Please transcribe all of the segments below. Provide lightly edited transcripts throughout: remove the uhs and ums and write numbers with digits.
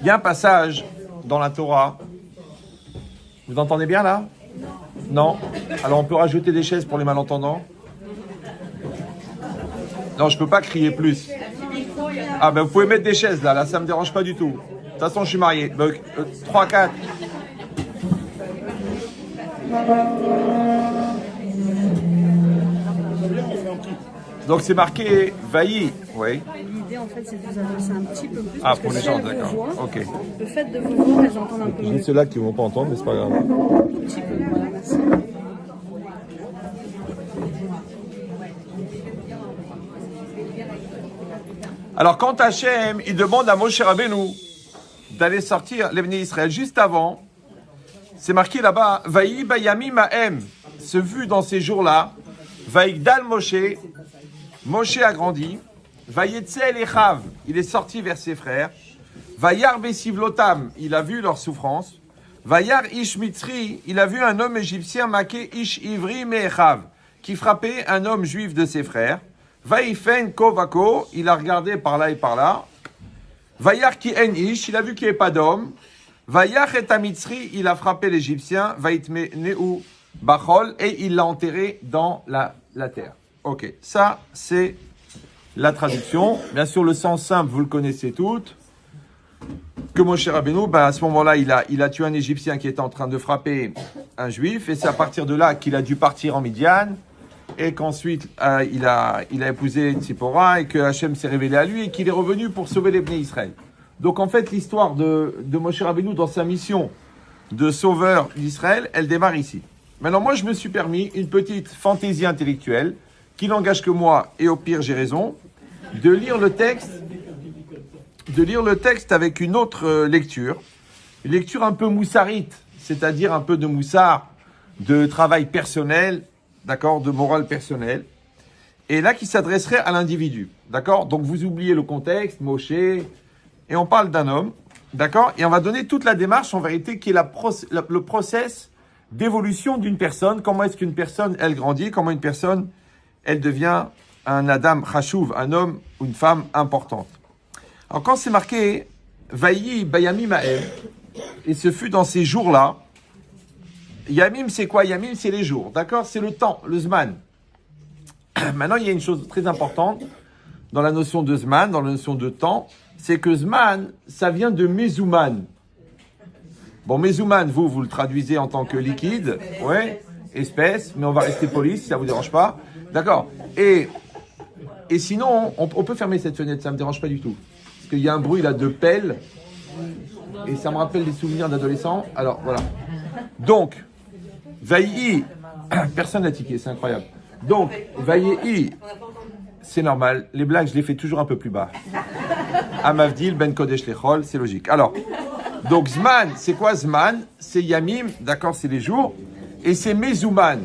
Il y a un passage dans la Torah. Vous entendez bien là? Non. Alors on peut rajouter des chaises pour les malentendants? Non, je peux pas crier plus. Ah ben vous pouvez mettre des chaises là, ça me dérange pas du tout. De toute façon je suis marié. Donc 3, 4. Donc c'est marqué Vaï, oui. L'idée en fait c'est de vous avancer un petit peu plus. Ah, pour les gens, d'accord. Ok. Le fait de vous voir, elles entendent un peu mieux. Juste ceux-là qui ne vont pas entendre, mais c'est pas grave. Un petit peu, voilà, merci. Alors quand Hachem, il demande à Moshe Rabbeinu d'aller sortir les bénis Israël juste avant, c'est marqué là-bas, Vaï Bayami Ma'em, ce vu dans ces jours-là, Vaïgdal Moshe, Moshe a grandi, Vaïetzel Echav, il est sorti vers ses frères, Vaïar Besivlotam, il a vu leur souffrance, Vaïar Ish Mitzri, il a vu un homme égyptien maqué Ish Ivri Me'echav, qui frappait un homme juif de ses frères, Vaïfen Kovako, il a regardé par là et par là, Vaïar Ki En Ish, il a vu qu'il n'y avait pas d'homme, Vaïar Et Mitzri, il a frappé l'Égyptien, Vaïtme Neu Bachol, et il l'a enterré dans la terre. Ok, ça c'est la traduction. Bien sûr, le sens simple, vous le connaissez toutes. Que Moshe Rabbeinu, à ce moment-là, il a tué un Égyptien qui était en train de frapper un Juif, et c'est à partir de là qu'il a dû partir en Midian, et qu'ensuite il a épousé Tzipora, et que Hachem s'est révélé à lui, et qu'il est revenu pour sauver les Bnei Israël. Donc en fait, l'histoire de Moshe Rabbeinu dans sa mission de sauveur d'Israël, elle démarre ici. Maintenant, moi, je me suis permis une petite fantaisie intellectuelle, qui n'engage que moi, et au pire, j'ai raison, de lire le texte avec une autre lecture, une lecture un peu moussarite, c'est-à-dire un peu de moussard, de travail personnel, d'accord, de morale personnelle, et là, qui s'adresserait à l'individu, d'accord? Donc, vous oubliez le contexte, Moshe, et on parle d'un homme, d'accord? Et on va donner toute la démarche, en vérité, qui est le process d'évolution d'une personne. Comment est-ce qu'une personne, elle grandit? Comment une personne, elle devient un Adam Chashuv, un homme ou une femme importante. Alors, quand c'est marqué Vaïi Bayami Ma'em, et ce fut dans ces jours-là, Yamim, c'est quoi? Yamim, c'est les jours, d'accord? C'est le temps, le Zman. Maintenant, il y a une chose très importante dans la notion de Zman, dans la notion de temps, c'est que Zman, ça vient de Mezouman. Bon, Mezouman, vous le traduisez en tant que liquide, ouais, espèce, mais on va rester poli si ça vous dérange pas, d'accord? Et sinon, on peut fermer cette fenêtre, ça me dérange pas du tout. Parce qu'il y a un bruit là de pelle, et ça me rappelle des souvenirs d'adolescents. Alors, voilà. Donc, Vaïi, personne n'a tiqué, c'est incroyable. Donc, Vaïi, c'est normal, les blagues, je les fais toujours un peu plus bas. Amavdil, Ben Kodesh Lechol, c'est logique. Alors, donc Zman, c'est quoi Zman? C'est Yamim, d'accord, c'est les jours, et c'est Mezouman.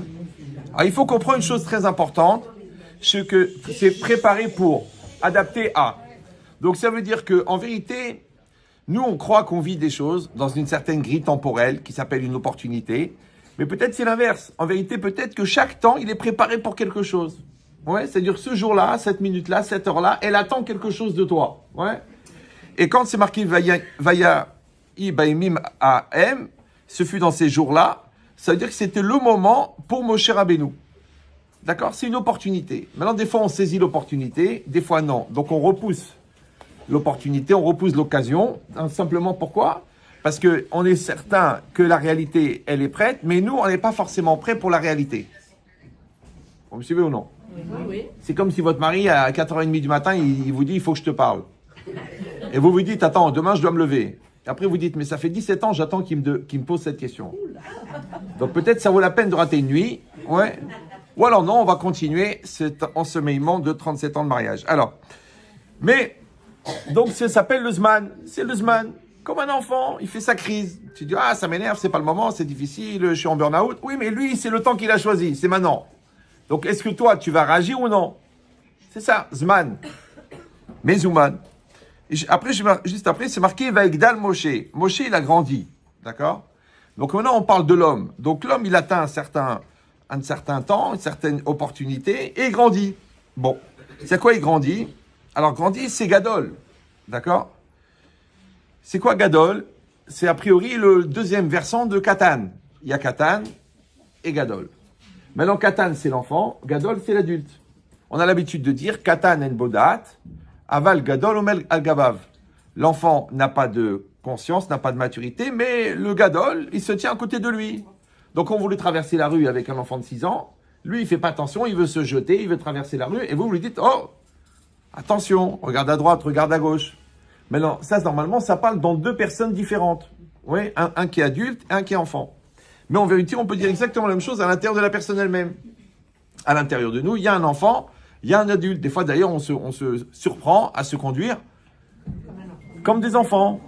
Alors, il faut comprendre une chose très importante, c'est que c'est préparé pour, adapté à. Donc, ça veut dire que, en vérité, nous, on croit qu'on vit des choses dans une certaine grille temporelle qui s'appelle une opportunité, mais peut-être c'est l'inverse. En vérité, peut-être que chaque temps, il est préparé pour quelque chose. Ouais, c'est-à-dire ce jour-là, cette minute-là, cette heure-là, elle attend quelque chose de toi. Ouais. Et quand c'est marqué Vaya Ibaimim Am, ce fut dans ces jours-là, ça veut dire que c'était le moment pour Moshe Rabbeinu. D'accord? C'est une opportunité. Maintenant, des fois, on saisit l'opportunité, des fois, non. Donc, on repousse l'opportunité, on repousse l'occasion. Simplement, pourquoi? Parce qu'on est certain que la réalité, elle est prête, mais nous, on n'est pas forcément prêts pour la réalité. Vous me suivez ou non? Oui. C'est comme si votre mari, à 4h30 du matin, il vous dit, il faut que je te parle. Et vous vous dites, attends, demain, je dois me lever. Et après, vous dites, mais ça fait 17 ans, j'attends qu'il me pose cette question. Donc, peut-être, ça vaut la peine de rater une nuit. Ouais. Ou alors, non, on va continuer cet ensommeillement de 37 ans de mariage. Alors, mais, donc, ça s'appelle le Zman. C'est le Zman. Comme un enfant, il fait sa crise. Tu dis, ah, ça m'énerve, c'est pas le moment, c'est difficile, je suis en burn-out. Oui, mais lui, c'est le temps qu'il a choisi, c'est maintenant. Donc, est-ce que toi, tu vas réagir ou non? C'est ça, Zman. Mezouman. Après, juste après, c'est marqué Vaïgdal Moshe. Moshe, il a grandi. D'accord? Donc, maintenant, on parle de l'homme. Donc, l'homme, il atteint un certain temps, une certaine opportunité, et il grandit. Bon. C'est quoi, il grandit? Alors, grandit, c'est Gadol. D'accord? C'est quoi Gadol? C'est a priori le deuxième versant de Katan. Il y a Katan et Gadol. Maintenant, Katan, c'est l'enfant, Gadol, c'est l'adulte. On a l'habitude de dire Katan en bodat, aval Gadol omel al gabav. L'enfant n'a pas de conscience, n'a pas de maturité, mais le Gadol, il se tient à côté de lui. Donc, on voulait traverser la rue avec un enfant de 6 ans. Lui, il fait pas attention, il veut se jeter, il veut traverser la rue, et vous lui dites, oh, attention, regarde à droite, regarde à gauche. Maintenant, ça, normalement, ça parle dans 2 personnes différentes. Oui, un qui est adulte, un qui est enfant. Mais en vérité, on peut dire exactement la même chose à l'intérieur de la personne elle-même. À l'intérieur de nous, il y a un enfant, il y a un adulte. Des fois, d'ailleurs, on se surprend à se conduire comme des enfants.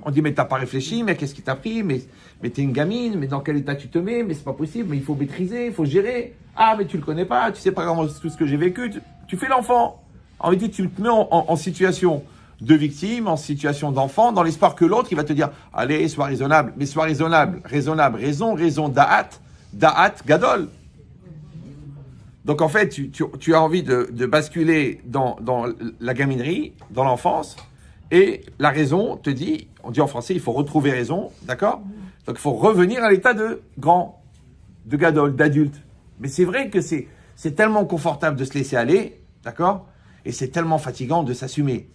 On dit, mais t'as pas réfléchi, mais qu'est-ce qui t'a pris, mais t'es une gamine, mais dans quel état tu te mets, mais c'est pas possible, mais il faut maîtriser, il faut gérer. Ah, mais tu le connais pas, tu sais pas vraiment tout ce que j'ai vécu, tu fais l'enfant. En vérité, tu te mets en situation de victime, en situation d'enfant, dans l'espoir que l'autre, il va te dire, allez, sois raisonnable, mais sois raisonnable, raison, da'at, gadol. Donc en fait, tu as envie de basculer dans la gaminerie, dans l'enfance, et la raison te dit, on dit en français, il faut retrouver raison, d'accord? Donc il faut revenir à l'état de grand, de gadol, d'adulte. Mais c'est vrai que c'est tellement confortable de se laisser aller, d'accord? Et c'est tellement fatigant de s'assumer.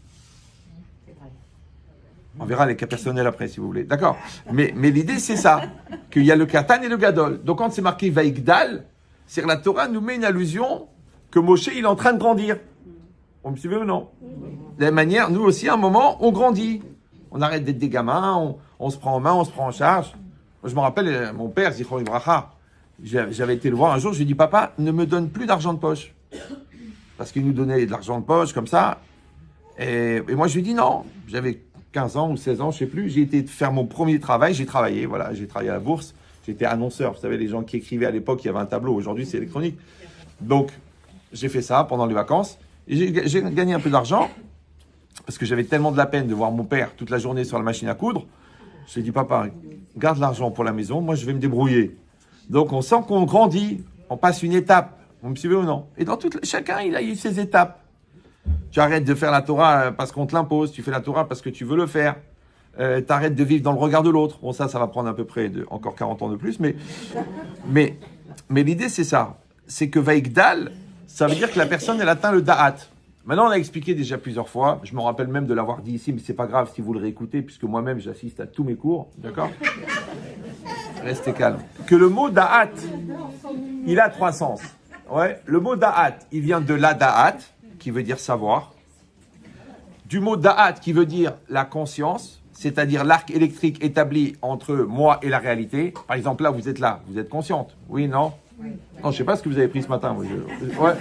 On verra les cas personnels après, si vous voulez. D'accord. Mais l'idée, c'est ça. Qu'il y a le Katan et le Gadol. Donc, quand c'est marqué Vaïgdal, c'est que la Torah nous met une allusion que Moshe, il est en train de grandir. On me suivez ou non? De la même manière, nous aussi, à un moment, on grandit. On arrête d'être des gamins, on se prend en main, on se prend en charge. Moi, je me rappelle, mon père, Zichron Ibracha, j'avais été le voir un jour, je lui ai dit, papa, ne me donne plus d'argent de poche. Parce qu'il nous donnait de l'argent de poche, comme ça. Et moi, je lui ai dit non. J'avais 15 ans ou 16 ans, je ne sais plus. J'ai été faire mon premier travail. J'ai travaillé, voilà. J'ai travaillé à la bourse. J'étais annonceur. Vous savez, les gens qui écrivaient à l'époque, il y avait un tableau. Aujourd'hui, c'est électronique. Donc, j'ai fait ça pendant les vacances. Et j'ai gagné un peu d'argent. Parce que j'avais tellement de la peine de voir mon père toute la journée sur la machine à coudre. Je lui ai dit, papa, garde l'argent pour la maison. Moi, je vais me débrouiller. Donc, on sent qu'on grandit. On passe une étape. Vous me suivez ou non? Et dans chacun, il a eu ses étapes. Tu arrêtes de faire la Torah parce qu'on te l'impose. Tu fais la Torah parce que tu veux le faire. Tu arrêtes de vivre dans le regard de l'autre. Bon, ça va prendre à peu près encore 40 ans de plus. Mais l'idée, c'est ça. C'est que Vaïgdal, ça veut dire que la personne, elle atteint le Da'at. Maintenant, on a expliqué déjà plusieurs fois. Je me rappelle même de l'avoir dit ici, mais c'est pas grave si vous le réécoutez, puisque moi-même, j'assiste à tous mes cours. D'accord? Restez calme. Que le mot Da'at, il a 3 sens. Ouais, le mot da'at, il vient de la da'at, qui veut dire savoir. Du mot da'at, qui veut dire la conscience, c'est-à-dire l'arc électrique établi entre moi et la réalité. Par exemple, là, vous êtes consciente. Oui, non? Oui. Non, je sais pas ce que vous avez pris ce matin. Ouais.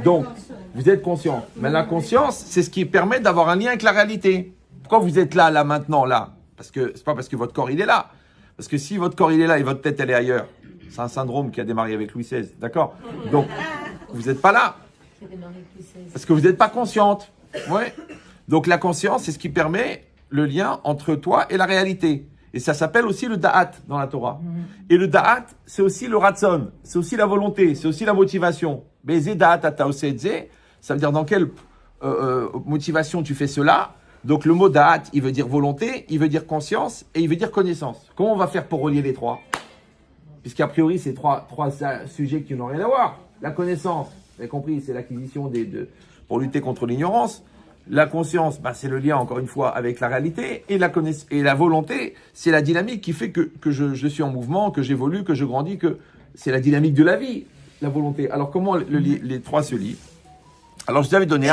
Donc, vous êtes conscient. Mais la conscience, c'est ce qui permet d'avoir un lien avec la réalité. Pourquoi vous êtes là, maintenant, là? Parce que c'est pas parce que votre corps, il est là. Parce que si votre corps, il est là et votre tête, elle est ailleurs, c'est un syndrome qui a démarré avec Louis XVI, d'accord? Donc, vous n'êtes pas là. Parce que vous n'êtes pas consciente. Ouais. Donc, la conscience, c'est ce qui permet le lien entre toi et la réalité. Et ça s'appelle aussi le da'at dans la Torah. Et le da'at, c'est aussi le ratzon. C'est aussi la volonté. C'est aussi la motivation. Beze da'at ata osedze. Ça veut dire dans quelle motivation tu fais cela. Donc, le mot da'at, il veut dire volonté, il veut dire conscience et il veut dire connaissance. Comment on va faire pour relier les trois? Puisqu'a priori, c'est trois sujets qui n'ont rien à voir. La connaissance, vous avez compris, c'est l'acquisition pour lutter contre l'ignorance. La conscience, c'est le lien, encore une fois, avec la réalité. Et la volonté, c'est la dynamique qui fait que je suis en mouvement, que j'évolue, que je grandis, que c'est la dynamique de la vie, la volonté. Alors, comment les trois se lient? Alors, je vous avais donné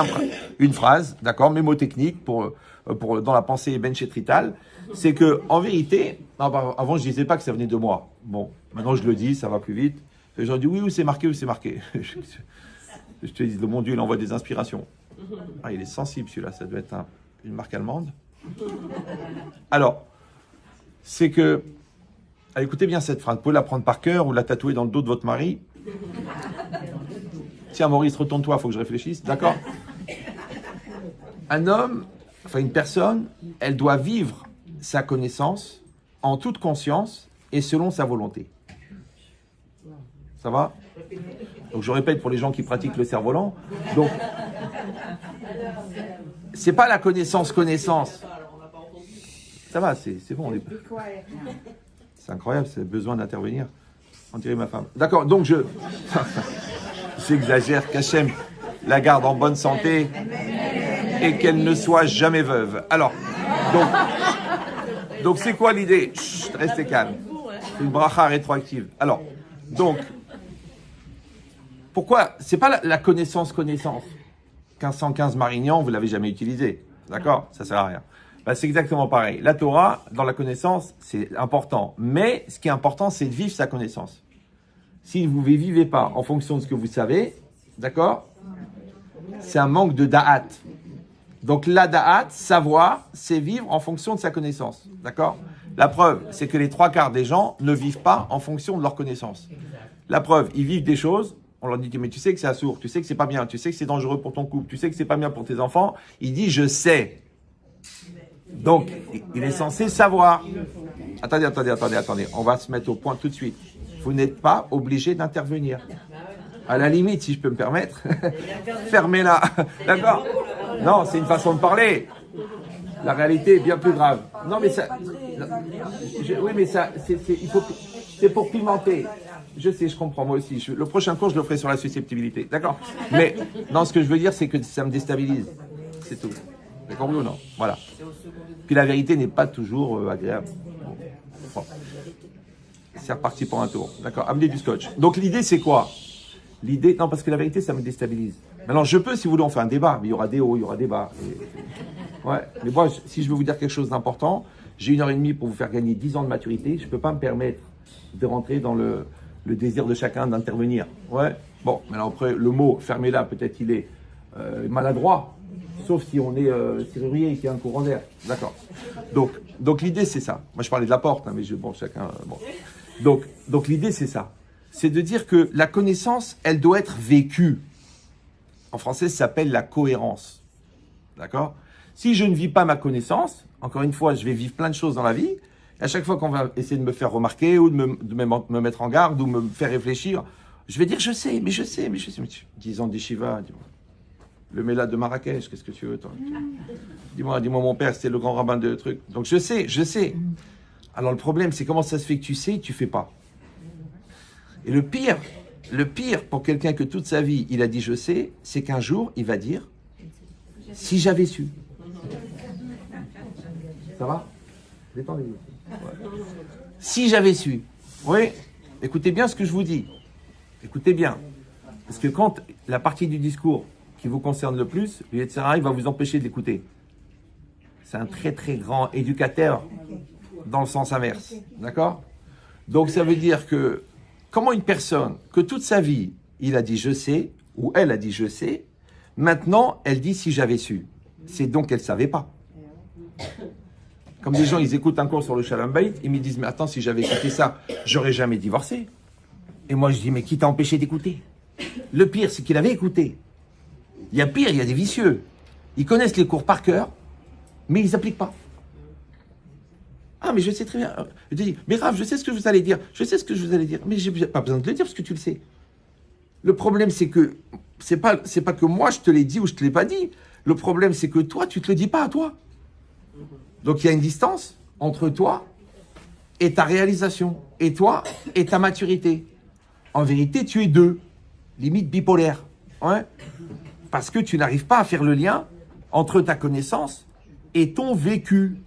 une phrase, d'accord, mémotechnique dans la pensée Ben Chetrital. C'est que, en vérité, avant, je disais pas que ça venait de moi. Bon, maintenant, je le dis, ça va plus vite. Les gens disent, oui, où c'est marqué, où c'est marqué. Je te dis, le bon Dieu, il envoie des inspirations. Ah, il est sensible, celui-là. Ça doit être une marque allemande. Alors, c'est que... écoutez bien cette phrase. Vous pouvez la prendre par cœur ou la tatouer dans le dos de votre mari. Tiens, Maurice, retourne-toi, il faut que je réfléchisse. D'accord? Un homme, une personne, elle doit vivre sa connaissance en toute conscience et selon sa volonté. Ça va? Donc je répète pour les gens qui pratiquent le cerf-volant. Donc, c'est pas la connaissance. Ça va, c'est bon. C'est incroyable, c'est besoin d'intervenir. On dirait ma femme. D'accord, donc j'exagère, qu'Hachem la garde en bonne santé et qu'elle ne soit jamais veuve. Alors, donc c'est quoi l'idée? Chut, restez calme. C'est une bracha rétroactive. Alors, donc, pourquoi? C'est pas la connaissance. 1515 Marignan, vous l'avez jamais utilisé. D'accord? Ça sert à rien. Ben, c'est exactement pareil. La Torah, dans la connaissance, c'est important. Mais ce qui est important, c'est de vivre sa connaissance. Si vous ne vivez pas en fonction de ce que vous savez, d'accord? C'est un manque de da'at. Donc la da'at, savoir, c'est vivre en fonction de sa connaissance. D'accord? La preuve, c'est que les 3/4 des gens ne vivent pas en fonction de leur connaissance. La preuve, ils vivent des choses, on leur dit, mais tu sais que c'est assourd, tu sais que c'est pas bien, tu sais que c'est dangereux pour ton couple, tu sais que c'est pas bien pour tes enfants. Il dit, je sais. Donc, il est censé savoir. Attendez. On va se mettre au point tout de suite. Vous n'êtes pas obligé d'intervenir. À la limite, si je peux me permettre, fermez-la. D'accord? Non, c'est une façon de parler. La réalité est bien plus grave. Non, mais ça. Oui, mais ça, c'est pour pimenter. Je sais, je comprends, moi aussi. Le prochain cours, je le ferai sur la susceptibilité. D'accord? Mais, non, ce que je veux dire, c'est que ça me déstabilise. C'est tout. Vous avez compris ou non? Voilà. Puis la vérité n'est pas toujours agréable. Bon. C'est reparti pour un tour. D'accord? Amenez du scotch. Donc l'idée, c'est quoi? L'idée, non, parce que la vérité, ça me déstabilise. Maintenant, je peux, si vous voulez, on fait un débat, mais il y aura des hauts, il y aura des bas. Ouais. Mais moi, si je veux vous dire quelque chose d'important, j'ai 1h30 pour vous faire gagner 10 ans de maturité. Je ne peux pas me permettre de rentrer dans le désir de chacun d'intervenir. Ouais. Bon, maintenant, après, le mot, fermez-la, peut-être il est maladroit. Sauf si on est serrurier et qu'il y a un courant d'air. D'accord. Donc l'idée, c'est ça. Moi, je parlais de la porte, hein, mais bon, chacun... Bon. Donc l'idée, c'est ça. C'est de dire que la connaissance, elle doit être vécue. En français, ça s'appelle la cohérence. D'accord? Si je ne vis pas ma connaissance, encore une fois, je vais vivre plein de choses dans la vie. Et à chaque fois qu'on va essayer de me faire remarquer ou de me mettre en garde ou me faire réfléchir, je vais dire, je sais. 10 ans d'Yeshiva, dis-moi. Le Mela de Marrakech, qu'est-ce que tu veux, toi? Dis-moi, mon père, c'était le grand rabbin de trucs. Donc, je sais. Alors, le problème, c'est comment ça se fait que tu sais et tu fais pas. Et le pire pour quelqu'un que toute sa vie, il a dit je sais, c'est qu'un jour, il va dire, si j'avais su. Ça va? Détendez-vous. Ouais. Si j'avais su. Oui, écoutez bien ce que je vous dis. Écoutez bien. Parce que quand la partie du discours qui vous concerne le plus, le Yetzirah, il va vous empêcher de l'écouter. C'est un très très grand éducateur dans le sens inverse. D'accord? Donc ça veut dire que comment une personne que toute sa vie, il a dit je sais, ou elle a dit je sais, maintenant elle dit si j'avais su. C'est donc qu'elle ne savait pas. Comme des gens, ils écoutent un cours sur le Shalom Bayit, ils me disent mais attends, si j'avais écouté ça, j'aurais jamais divorcé. Et moi je dis mais qui t'a empêché d'écouter? Le pire, c'est qu'il avait écouté. Il y a pire, il y a des vicieux. Ils connaissent les cours par cœur, mais ils n'appliquent pas. Ah, mais je sais très bien. Je dis, mais Rav, je sais ce que vous allez dire. Mais j'ai pas besoin de le dire parce que tu le sais. Le problème, c'est que c'est pas que moi je te l'ai dit ou je te l'ai pas dit. Le problème, c'est que toi, tu te le dis pas à toi. Donc il y a une distance entre toi et ta réalisation, et toi et ta maturité. En vérité, tu es deux, limite bipolaire. Ouais. Parce que tu n'arrives pas à faire le lien entre ta connaissance et ton vécu.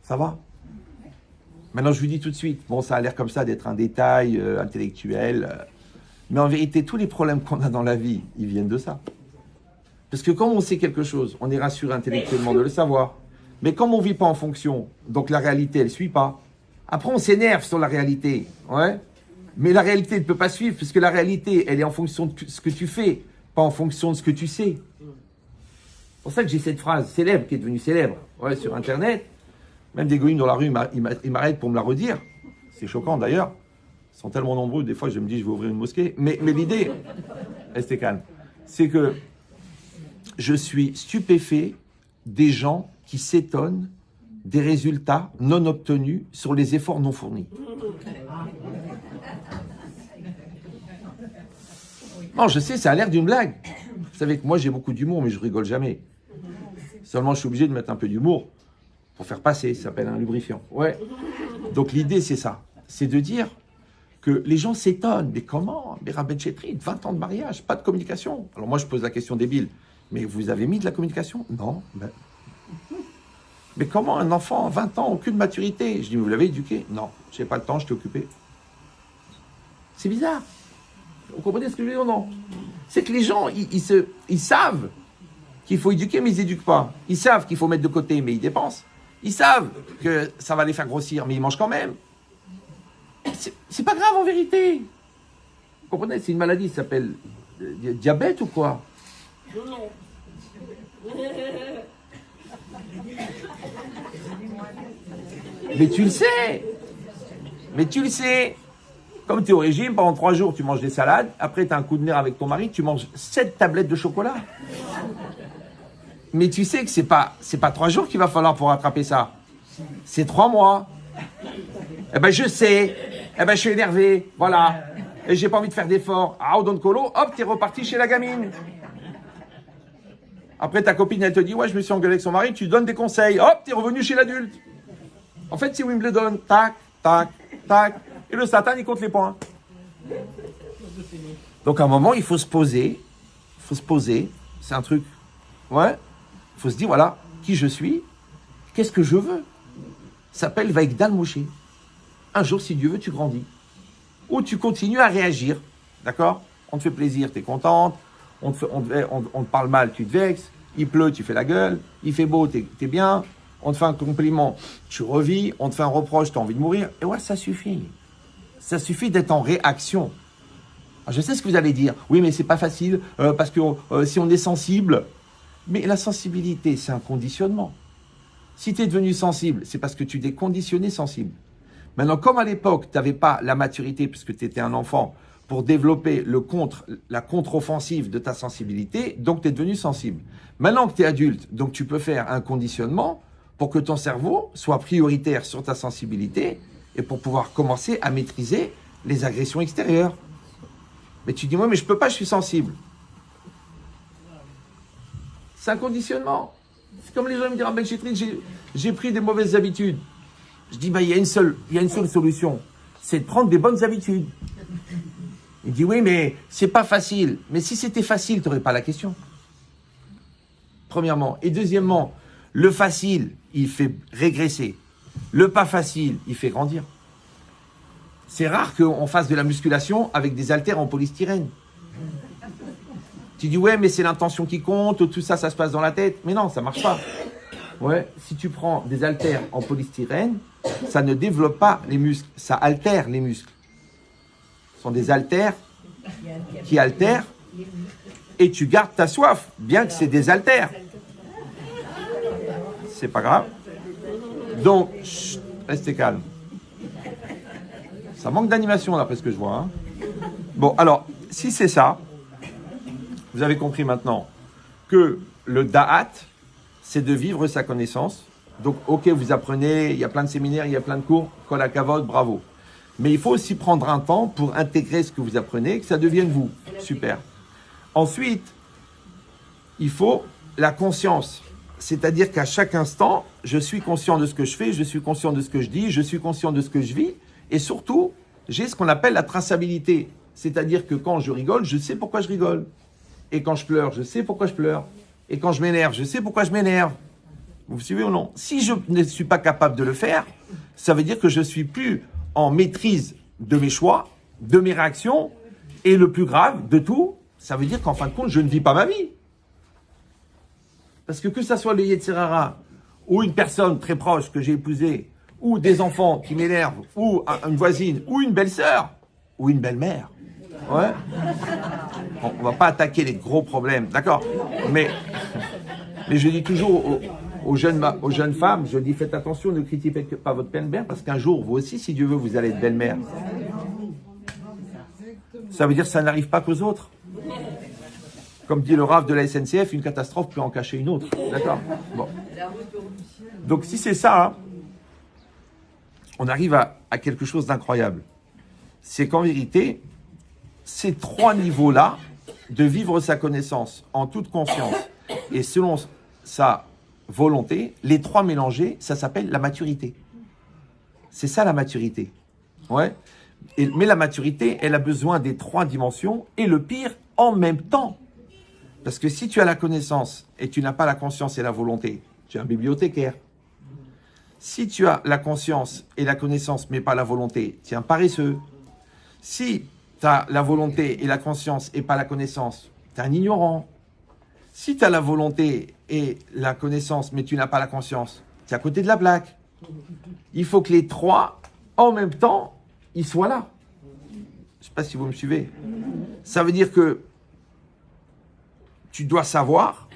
Ça va? Maintenant, je vous dis tout de suite, bon, ça a l'air comme ça d'être un détail intellectuel, mais en vérité, tous les problèmes qu'on a dans la vie, ils viennent de ça. Parce que quand on sait quelque chose, on est rassuré intellectuellement de le savoir. Mais comme on ne vit pas en fonction, donc la réalité, elle ne suit pas. Après, on s'énerve sur la réalité. Ouais. Mais la réalité ne peut pas suivre, parce que la réalité, elle est en fonction de ce que tu fais, pas en fonction de ce que tu sais. C'est pour ça que j'ai cette phrase célèbre, qui est devenue célèbre, ouais, sur Internet. Même des goïms dans la rue, ils m'arrêtent pour me la redire. C'est choquant d'ailleurs. Ils sont tellement nombreux, des fois je me dis je vais ouvrir une mosquée. Mais l'idée, restez calme, c'est que je suis stupéfait des gens qui s'étonnent des résultats non obtenus sur les efforts non fournis. Non, je sais, ça a l'air d'une blague. Vous savez que moi j'ai beaucoup d'humour, mais je rigole jamais. Seulement je suis obligé de mettre un peu d'humour pour faire passer, ça s'appelle un lubrifiant. Ouais. Donc l'idée, c'est ça. C'est de dire que les gens s'étonnent. Mais comment? Mais Rabben Chetrit, 20 ans de mariage, pas de communication. Alors moi, je pose la question débile. Mais vous avez mis de la communication? Non. Mais comment un enfant, 20 ans, aucune maturité? Je dis, mais vous l'avez éduqué? Non, je n'ai pas le temps, je t'ai occupé. C'est bizarre. Vous comprenez ce que je veux dire ou non? C'est que les gens, ils savent qu'il faut éduquer, mais ils n'éduquent pas. Ils savent qu'il faut mettre de côté, mais ils dépensent. Ils savent que ça va les faire grossir, mais ils mangent quand même. C'est pas grave en vérité. Vous comprenez? C'est une maladie, ça s'appelle diabète ou quoi? Non. Mais tu le sais. Mais tu le sais. Comme tu es au régime, pendant 3 jours, tu manges des salades. Après, tu as un coup de nerf avec ton mari, tu manges 7 tablettes de chocolat. Mais tu sais que c'est pas 3 jours qu'il va falloir pour rattraper ça. C'est 3 mois. Eh ben, je sais. Eh ben, je suis énervé. Voilà. Et j'ai pas envie de faire d'efforts. Ah, au don de colo, hop, t'es reparti chez la gamine. Après, ta copine, elle te dit, ouais, je me suis engueulé avec son mari, tu donnes des conseils. Hop, t'es revenu chez l'adulte. En fait, c'est Wimbledon. Tac, tac, tac. Et le Satan, il compte les points. Donc, à un moment, il faut se poser. Il faut se poser. C'est un truc. Ouais. Il faut se dire, voilà, qui je suis. Qu'est-ce que je veux? Ça s'appelle Vaïkdal Moshe. Un jour, si Dieu veut, tu grandis. Ou tu continues à réagir. D'accord? On te fait plaisir, tu es contente. On te parle mal, tu te vexes. Il pleut, tu fais la gueule. Il fait beau, t'es bien. On te fait un compliment, tu revis. On te fait un reproche, tu as envie de mourir. Et ouais, ça suffit. Ça suffit d'être en réaction. Alors, je sais ce que vous allez dire. Oui, mais c'est pas facile parce que si on est sensible. Mais la sensibilité, c'est un conditionnement. Si tu es devenu sensible, c'est parce que tu t'es conditionné sensible. Maintenant, comme à l'époque, tu n'avais pas la maturité, puisque tu étais un enfant, pour développer la contre-offensive de ta sensibilité, donc tu es devenu sensible. Maintenant que tu es adulte, donc tu peux faire un conditionnement pour que ton cerveau soit prioritaire sur ta sensibilité et pour pouvoir commencer à maîtriser les agressions extérieures. Mais tu dis, moi, mais je ne peux pas, je suis sensible. C'est un conditionnement. C'est comme les gens me disent, ah ben j'ai pris des mauvaises habitudes. Je dis, il y a une seule solution, c'est de prendre des bonnes habitudes. Il dit, oui, mais c'est pas facile. Mais si c'était facile, tu n'aurais pas la question. Premièrement. Et deuxièmement, le facile, il fait régresser. Le pas facile, il fait grandir. C'est rare qu'on fasse de la musculation avec des haltères en polystyrène. Tu dis, ouais, mais c'est l'intention qui compte, tout ça, ça se passe dans la tête. Mais non, ça marche pas. Ouais, si tu prends des haltères en polystyrène, ça ne développe pas les muscles, ça altère les muscles. Ce sont des haltères qui altèrent et tu gardes ta soif, bien que c'est des haltères. C'est pas grave. Donc, chut, restez calme. Ça manque d'animation, d'après ce que je vois. Hein. Bon, alors, si c'est ça, vous avez compris maintenant que le da'at, c'est de vivre sa connaissance. Donc, ok, vous apprenez, il y a plein de séminaires, il y a plein de cours, kol hakavod, bravo. Mais il faut aussi prendre un temps pour intégrer ce que vous apprenez, que ça devienne vous. Super. Ensuite, il faut la conscience. C'est-à-dire qu'à chaque instant, je suis conscient de ce que je fais, je suis conscient de ce que je dis, je suis conscient de ce que je vis. Et surtout, j'ai ce qu'on appelle la traçabilité. C'est-à-dire que quand je rigole, je sais pourquoi je rigole. Et quand je pleure, je sais pourquoi je pleure. Et quand je m'énerve, je sais pourquoi je m'énerve. Vous suivez ou non? Si je ne suis pas capable de le faire, ça veut dire que je ne suis plus en maîtrise de mes choix, de mes réactions. Et le plus grave de tout, ça veut dire qu'en fin de compte, je ne vis pas ma vie. Parce que ça soit le Yetzirara, ou une personne très proche que j'ai épousée, ou des enfants qui m'énervent, ou une voisine, ou une belle-sœur, ou une belle-mère. Ouais. Bon, on va pas attaquer les gros problèmes, d'accord? Mais je dis toujours aux jeunes femmes, je dis faites attention, ne critiquez pas votre belle-mère, parce qu'un jour, vous aussi, si Dieu veut, vous allez être belle-mère. Ça veut dire que ça n'arrive pas qu'aux autres. Comme dit le Rav de la SNCF, une catastrophe peut en cacher une autre. D'accord? Bon. Donc si c'est ça, hein, on arrive à quelque chose d'incroyable. C'est qu'en vérité, ces 3 niveaux-là, de vivre sa connaissance en toute conscience et selon sa volonté, les trois mélangés, ça s'appelle la maturité. C'est ça la maturité. Ouais. Mais la maturité, elle a besoin des trois dimensions et le pire, en même temps. Parce que si tu as la connaissance et tu n'as pas la conscience et la volonté, tu es un bibliothécaire. Si tu as la conscience et la connaissance mais pas la volonté, tu es un paresseux. Si tu as la volonté et la conscience et pas la connaissance, tu es un ignorant. Si tu as la volonté et la connaissance mais tu n'as pas la conscience, tu es à côté de la plaque. Il faut que les trois, en même temps, ils soient là. Je ne sais pas si vous me suivez. Ça veut dire que tu dois savoir,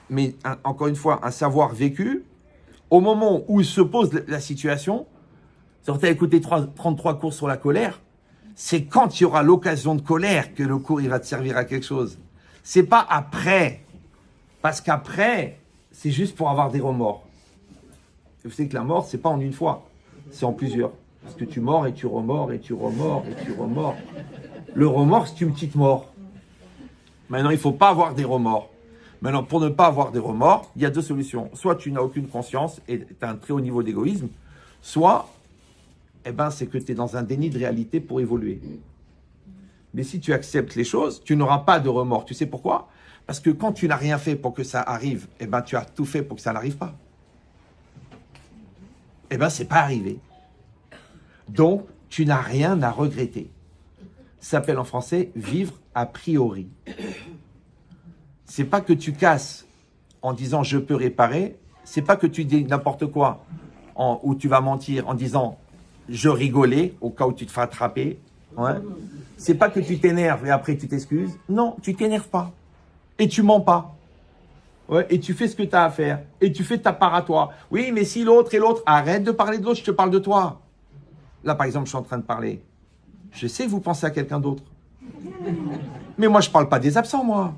mais encore une fois, un savoir vécu, au moment où il se pose la situation, tu as écouté 33 cours sur la colère, c'est quand il y aura l'occasion de colère que le cours il va te servir à quelque chose. C'est pas après, parce qu'après, c'est juste pour avoir des remords. Et vous savez que la mort, c'est pas en une fois, c'est en plusieurs. Parce que tu mords et tu remords et tu remords et tu remords. Le remords, c'est une petite mort. Maintenant, il ne faut pas avoir des remords. Maintenant, pour ne pas avoir des remords, il y a deux solutions. Soit tu n'as aucune conscience et tu as un très haut niveau d'égoïsme, soit, c'est que tu es dans un déni de réalité pour évoluer. Mais si tu acceptes les choses, tu n'auras pas de remords. Tu sais pourquoi? Parce que quand tu n'as rien fait pour que ça arrive, tu as tout fait pour que ça n'arrive pas. C'est pas arrivé. Donc, tu n'as rien à regretter. Ça s'appelle en français vivre a priori. C'est pas que tu casses en disant je peux réparer, c'est pas que tu dis n'importe quoi ou tu vas mentir en disant je rigolais au cas où tu te fais attraper. Ouais. C'est pas que tu t'énerves et après tu t'excuses. Non, tu t'énerves pas. Et tu mens pas. Ouais, et tu fais ce que tu as à faire. Et tu fais ta part à toi. Oui, mais si l'autre et l'autre, arrête de parler de l'autre, je te parle de toi. Là, par exemple, je suis en train de parler. Je sais que vous pensez à quelqu'un d'autre. Mais moi, je ne parle pas des absents, moi.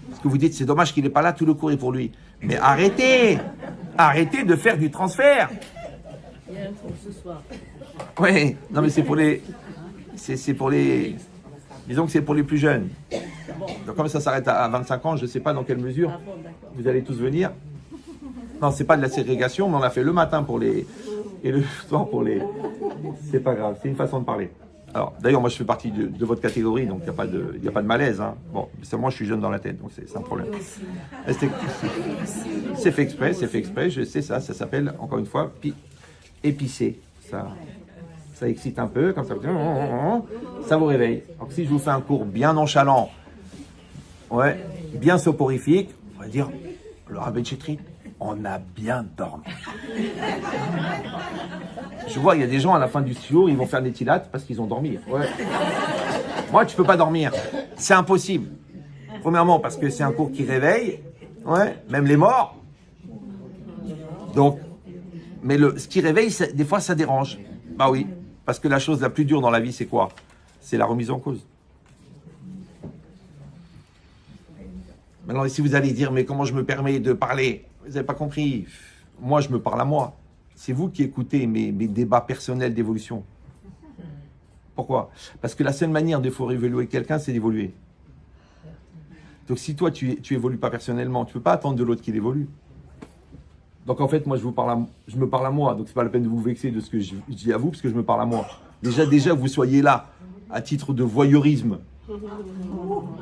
Parce que vous dites, c'est dommage qu'il n'est pas là, tout le cours est pour lui. Mais arrêtez. Arrêtez de faire du transfert. Oui, non, mais c'est pour les... C'est pour les... Disons que c'est pour les plus jeunes. Donc, comme ça s'arrête à 25 ans, je ne sais pas dans quelle mesure vous allez tous venir. Non, c'est pas de la ségrégation, mais on a fait le matin pour les... et le soir pour les... C'est pas grave, c'est une façon de parler. Alors, d'ailleurs, moi, je fais partie de votre catégorie, donc il n'y a pas de malaise. Hein. Bon, c'est moi, je suis jeune dans la tête, donc c'est un problème. C'est fait exprès, je sais ça s'appelle, encore une fois, épicé. Ça excite un peu, comme ça vous réveille. Alors, si je vous fais un cours bien nonchalant, ouais, bien soporifique, on va dire, le rabbin Chetri, on a bien dormi. Je vois, il y a des gens à la fin du studio, ils vont faire des tilates parce qu'ils ont dormi. Ouais. Moi, tu peux pas dormir. C'est impossible. Premièrement, parce que c'est un cours qui réveille, ouais, même les morts. Donc, mais ce qui réveille, des fois, ça dérange. Bah oui, parce que la chose la plus dure dans la vie, c'est quoi? C'est la remise en cause. Maintenant, si vous allez dire, mais comment je me permets de parler? Vous n'avez pas compris. Moi, je me parle à moi. C'est vous qui écoutez mes débats personnels d'évolution. Pourquoi? Parce que la seule manière de faire évoluer quelqu'un, c'est d'évoluer. Donc, si toi, tu évolues pas personnellement, tu ne peux pas attendre de l'autre qu'il évolue. Donc, en fait, moi, je me parle à moi. Donc, ce n'est pas la peine de vous vexer de ce que je dis à vous, parce que je me parle à moi. Déjà que vous soyez là, à titre de voyeurisme,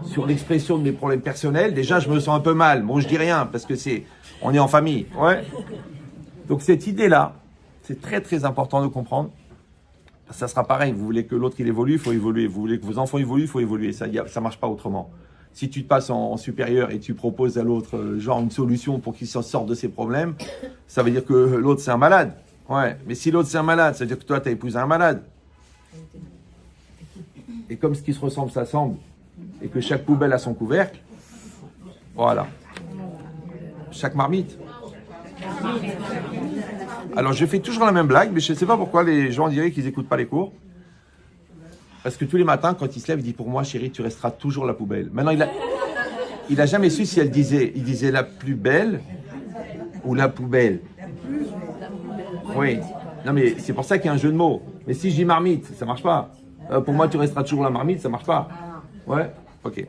sur l'expression de mes problèmes personnels, déjà, je me sens un peu mal. Bon, je dis rien, parce que on est en famille. Ouais. Donc, cette idée-là, c'est très, très important de comprendre. Ça sera pareil. Vous voulez que l'autre, il évolue, il faut évoluer. Vous voulez que vos enfants évoluent, il faut évoluer. Ça ne marche pas autrement. Si tu te passes en supérieur et tu proposes à l'autre, genre, une solution pour qu'il s'en sorte de ses problèmes, ça veut dire que l'autre, c'est un malade. Ouais. Mais si l'autre, c'est un malade, ça veut dire que toi, tu as épousé un malade. Et comme ce qui se ressemble s'assemble, et que chaque poubelle a son couvercle, voilà. Chaque marmite. Alors, je fais toujours la même blague, mais je ne sais pas pourquoi les gens diraient qu'ils n'écoutent pas les cours. Parce que tous les matins, quand il se lève, il dit, pour moi, chérie, tu resteras toujours la poubelle. Maintenant, il a jamais su si il disait la plus belle ou la poubelle. Oui. Non, mais c'est pour ça qu'il y a un jeu de mots. Mais si je dis marmite, ça ne marche pas. Pour moi, tu resteras toujours la marmite, ça ne marche pas. Ouais. Ok.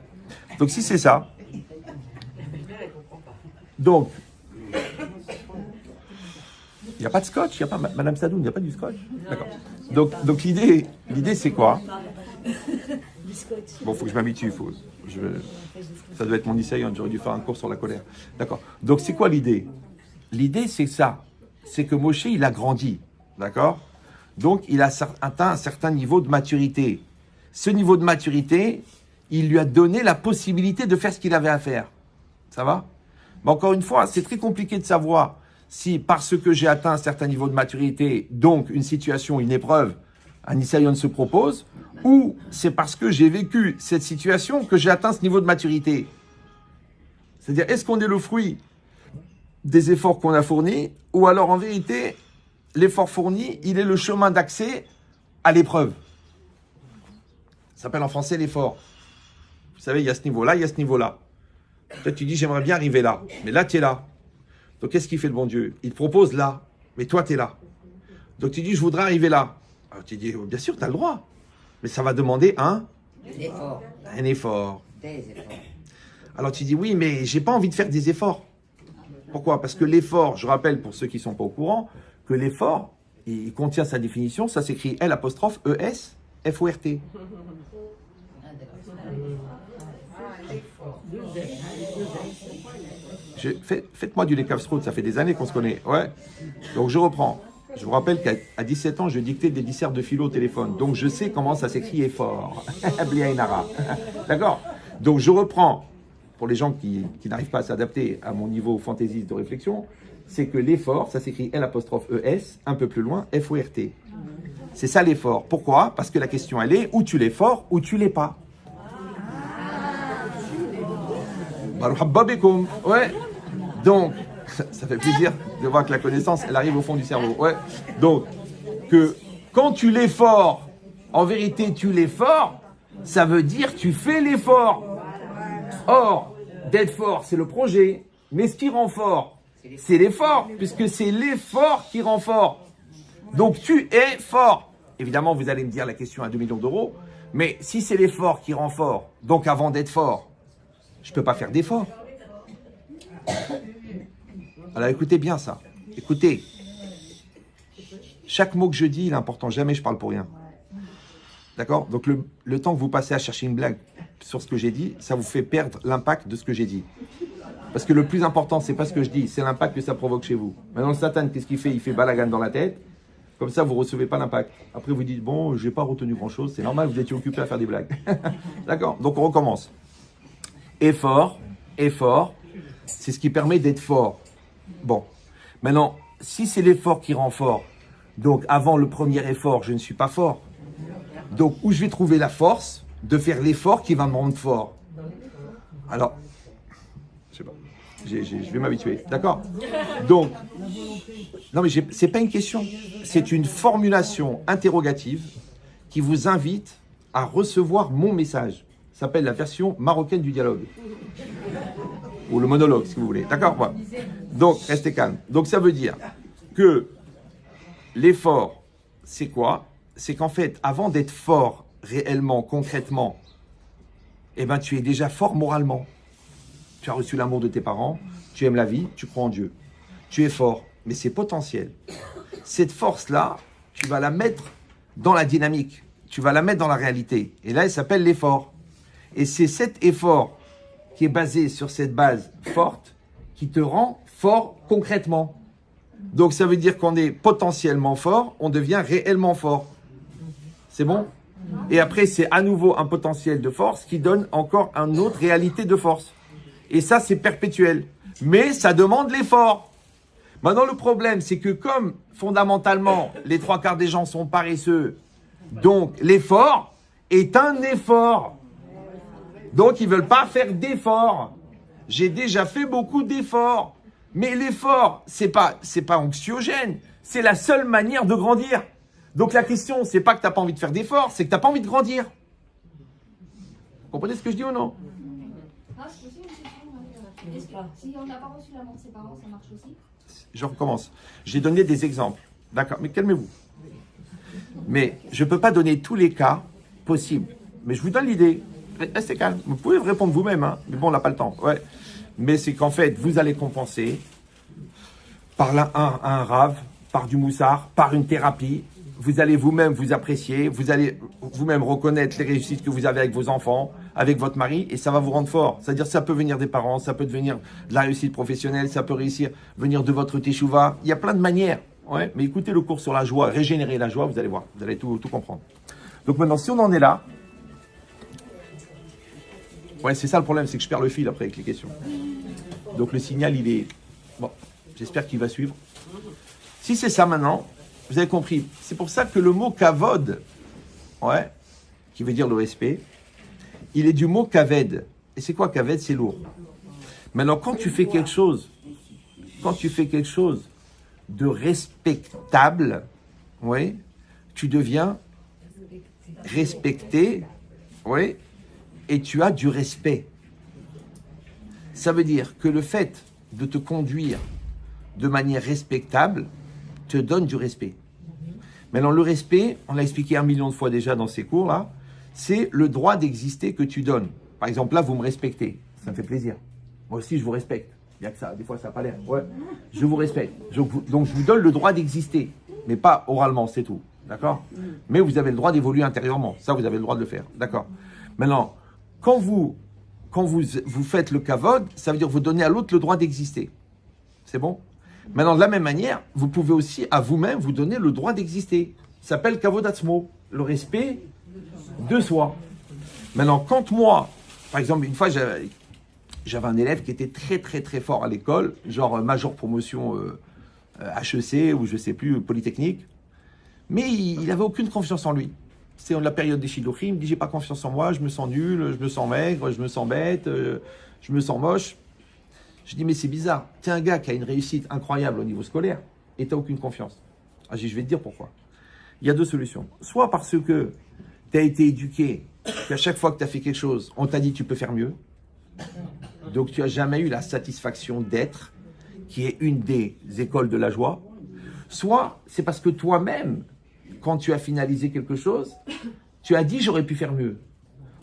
Donc, si c'est ça, Donc, il n'y a pas de scotch, il n'y a pas, Madame Sadoun, il n'y a pas du scotch. D'accord. Donc l'idée c'est quoi? Bon, il faut que je m'habitue, ça doit être mon lycéen, j'aurais dû faire un cours sur la colère. D'accord. Donc c'est quoi l'idée? L'idée c'est ça, c'est que Moshe il a grandi, d'accord? Donc il a atteint un certain niveau de maturité. Ce niveau de maturité, il lui a donné la possibilité de faire ce qu'il avait à faire. Ça va? Mais encore une fois, c'est très compliqué de savoir si parce que j'ai atteint un certain niveau de maturité, donc une situation, une épreuve, un Nisayon se propose, ou c'est parce que j'ai vécu cette situation que j'ai atteint ce niveau de maturité. C'est-à-dire, est-ce qu'on est le fruit des efforts qu'on a fournis, ou alors en vérité, l'effort fourni, il est le chemin d'accès à l'épreuve. Ça s'appelle en français l'effort. Vous savez, il y a ce niveau-là, il y a ce niveau-là. Peut-être tu dis, j'aimerais bien arriver là, mais là, tu es là. Donc, qu'est-ce qu'il fait le bon Dieu? Il te propose là, mais toi, tu es là. Donc, tu dis, je voudrais arriver là. Alors, tu dis, bien sûr, tu as le droit. Mais ça va demander un effort. Un effort. Des efforts. Alors, tu dis, oui, mais j'ai pas envie de faire des efforts. Pourquoi? Parce que l'effort, je rappelle pour ceux qui ne sont pas au courant, que l'effort, il contient sa définition, ça s'écrit L'(ES)F-O-R-T. Faites-moi du Lekavsrout, ça fait des années qu'on se connaît. Ouais. Donc je reprends. Je vous rappelle qu'à 17 ans, je dictais des dissertes de philo au téléphone. Donc je sais comment ça s'écrit effort. D'accord? Donc je reprends. Pour les gens qui n'arrivent pas à s'adapter à mon niveau fantaisiste de réflexion, c'est que l'effort, ça s'écrit L'(ES), un peu plus loin, F-O-R-T. C'est ça l'effort. Pourquoi? Parce que la question, elle est, où tu l'es fort, ou tu l'es pas. Ouais. Donc, ça fait plaisir de voir que la connaissance, elle arrive au fond du cerveau. Ouais. Donc, que quand tu l'es fort, en vérité, tu l'es fort, ça veut dire que tu fais l'effort. Or, d'être fort, c'est le projet. Mais ce qui rend fort, c'est l'effort, puisque c'est l'effort qui rend fort. Donc, tu es fort. Évidemment, vous allez me dire la question à 2 millions d'euros. Mais si c'est l'effort qui rend fort, donc avant d'être fort, je ne peux pas faire d'effort. Alors écoutez bien ça. Écoutez. Chaque mot que je dis, il est important. Jamais je parle pour rien. D'accord? Donc le temps que vous passez à chercher une blague sur ce que j'ai dit, ça vous fait perdre l'impact de ce que j'ai dit. Parce que le plus important, c'est pas ce que je dis, c'est l'impact que ça provoque chez vous. Maintenant, le Satan, qu'est-ce qu'il fait? Il fait balagan dans la tête. Comme ça, vous ne recevez pas l'impact. Après, vous dites, bon, je n'ai pas retenu grand-chose. C'est normal, vous étiez occupé à faire des blagues. D'accord? Donc, on recommence. Effort, c'est ce qui permet d'être fort. Bon. Maintenant, si c'est l'effort qui rend fort, donc avant le premier effort, je ne suis pas fort. Donc, où je vais trouver la force de faire l'effort qui va me rendre fort? Alors, je sais pas. Je vais m'habituer. D'accord? Donc, non mais c'est pas une question. C'est une formulation interrogative qui vous invite à recevoir mon message. Ça s'appelle la version marocaine du dialogue. Ou le monologue, si vous voulez. D'accord? Ouais. Donc, restez calme. Donc, ça veut dire que l'effort, c'est quoi? C'est qu'en fait, avant d'être fort réellement, concrètement, eh ben, tu es déjà fort moralement. Tu as reçu l'amour de tes parents, tu aimes la vie, tu crois en Dieu. Tu es fort, mais c'est potentiel. Cette force-là, tu vas la mettre dans la dynamique. Tu vas la mettre dans la réalité. Et là, elle s'appelle l'effort. Et c'est cet effort qui est basé sur cette base forte qui te rend fort concrètement. Donc, ça veut dire qu'on est potentiellement fort, on devient réellement fort. C'est bon? Et après, c'est à nouveau un potentiel de force qui donne encore une autre réalité de force. Et ça, c'est perpétuel. Mais ça demande l'effort. Maintenant, le problème, c'est que comme fondamentalement, les 3/4 des gens sont paresseux, donc l'effort est un effort. Donc, ils ne veulent pas faire d'effort. J'ai déjà fait beaucoup d'efforts. Mais l'effort, c'est pas anxiogène. C'est la seule manière de grandir. Donc, la question, c'est pas que tu n'as pas envie de faire d'efforts, c'est que tu n'as pas envie de grandir. Vous comprenez ce que je dis ou non? Si on n'a pas reçu l'amour de ses parents, ça marche aussi? Je recommence. J'ai donné des exemples. D'accord, mais calmez-vous. Mais je ne peux pas donner tous les cas possibles. Mais je vous donne l'idée. Restez calme. Vous pouvez répondre vous-même, hein. Mais bon, on n'a pas le temps. Ouais. Mais c'est qu'en fait, vous allez compenser par un rave, par du moussard, par une thérapie. Vous allez vous-même vous apprécier, vous allez vous-même reconnaître les réussites que vous avez avec vos enfants, avec votre mari, et ça va vous rendre fort. C'est-à-dire, ça peut venir des parents, ça peut devenir de la réussite professionnelle, ça peut venir de votre teshuva. Il y a plein de manières. Ouais, mais écoutez le cours sur la joie, régénérer la joie, vous allez voir, vous allez tout comprendre. Donc maintenant, si on en est là, ouais, c'est ça le problème, c'est que je perds le fil après avec les questions. Donc le signal, il est... Bon, j'espère qu'il va suivre. Si c'est ça maintenant, vous avez compris. C'est pour ça que le mot kavod, ouais, qui veut dire le respect, il est du mot kaved. Et c'est quoi kaved? C'est lourd. Maintenant, quand tu fais quelque chose de respectable, ouais, tu deviens respecté, ouais, et tu as du respect. Ça veut dire que le fait de te conduire de manière respectable te donne du respect. Maintenant, le respect, on l'a expliqué 1 million de fois déjà dans ces cours-là, c'est le droit d'exister que tu donnes. Par exemple, là, vous me respectez. Ça me fait plaisir. Moi aussi, je vous respecte. Il n'y a que ça. Des fois, ça n'a pas l'air. Ouais. Je vous respecte. Donc, je vous donne le droit d'exister. Mais pas oralement, c'est tout. D'accord? Mais vous avez le droit d'évoluer intérieurement. Ça, vous avez le droit de le faire. D'accord? Maintenant, quand vous faites le kavod, ça veut dire que vous donnez à l'autre le droit d'exister. C'est bon? Maintenant, de la même manière, vous pouvez aussi à vous-même vous donner le droit d'exister. Ça s'appelle kavod atzmo, le respect de soi. Maintenant, quand moi, par exemple, une fois, j'avais un élève qui était très, très, très fort à l'école, genre major promotion HEC ou je sais plus, Polytechnique, mais il n'avait aucune confiance en lui. C'est la période des shidduchim, il me dit j'ai pas confiance en moi, je me sens nul, je me sens maigre, je me sens bête, je me sens moche. Je dis mais c'est bizarre, tu es un gars qui a une réussite incroyable au niveau scolaire et tu n'as aucune confiance. Ah, je vais te dire pourquoi. Il y a 2 solutions. Soit parce que tu as été éduqué, qu'à chaque fois que tu as fait quelque chose, on t'a dit tu peux faire mieux. Donc tu n'as jamais eu la satisfaction d'être, qui est une des écoles de la joie. Soit c'est parce que toi-même, quand tu as finalisé quelque chose, tu as dit j'aurais pu faire mieux.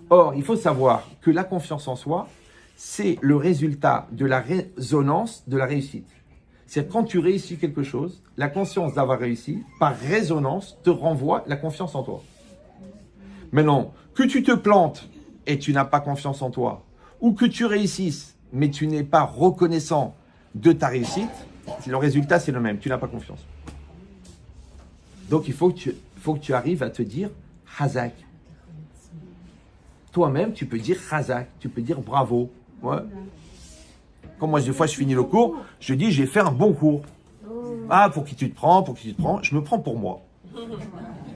Or, il faut savoir que la confiance en soi, c'est le résultat de la résonance de la réussite. C'est quand tu réussis quelque chose, la conscience d'avoir réussi, par résonance, te renvoie la confiance en toi. Maintenant, que tu te plantes et tu n'as pas confiance en toi, ou que tu réussisses, mais tu n'es pas reconnaissant de ta réussite, le résultat c'est le même, tu n'as pas confiance. Donc il faut que tu arrives à te dire Hazak. Toi-même, tu peux dire Hazak, tu peux dire bravo. Ouais. Comme moi, des fois, je finis le cours, je dis j'ai fait un bon cours. Ah, pour qui tu te prends, je me prends pour moi.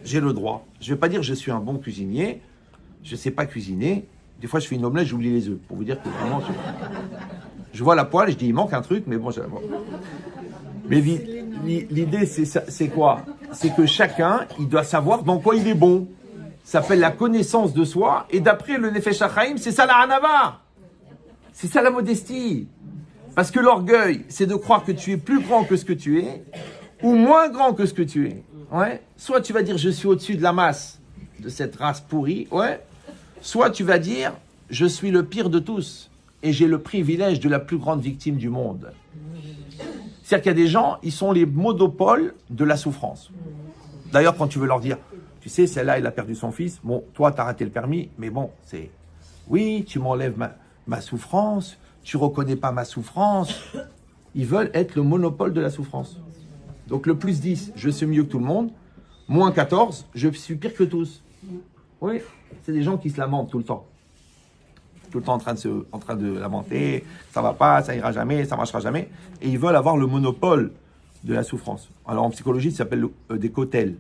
J'ai le droit. Je ne vais pas dire je suis un bon cuisinier, je ne sais pas cuisiner. Des fois, je fais une omelette, j'oublie les œufs. Pour vous dire que vraiment, je vois la poêle, je dis il manque un truc, mais bon. Mais l'idée, c'est quoi? C'est que chacun, il doit savoir dans quoi il est bon. Ça s'appelle la connaissance de soi. Et d'après le Nefesh HaChaim, c'est ça la Hanava. C'est ça la modestie. Parce que l'orgueil, c'est de croire que tu es plus grand que ce que tu es, ou moins grand que ce que tu es. Ouais. Soit tu vas dire je suis au-dessus de la masse de cette race pourrie, ouais. Soit tu vas dire je suis le pire de tous et j'ai le privilège de la plus grande victime du monde. C'est-à-dire qu'il y a des gens, ils sont les monopoles de la souffrance. D'ailleurs, quand tu veux leur dire, tu sais, celle-là, elle a perdu son fils, bon, toi, tu as raté le permis, mais bon, c'est, oui, tu m'enlèves ma souffrance, tu reconnais pas ma souffrance. Ils veulent être le monopole de la souffrance. Donc, le plus 10, je suis mieux que tout le monde, moins 14, je suis pire que tous. Oui, c'est des gens qui se lamentent tout le temps. Tout le temps en train de lamenter, ça va pas, ça ira jamais, ça marchera jamais. Et ils veulent avoir le monopole de la souffrance. Alors en psychologie, ça s'appelle des cotels.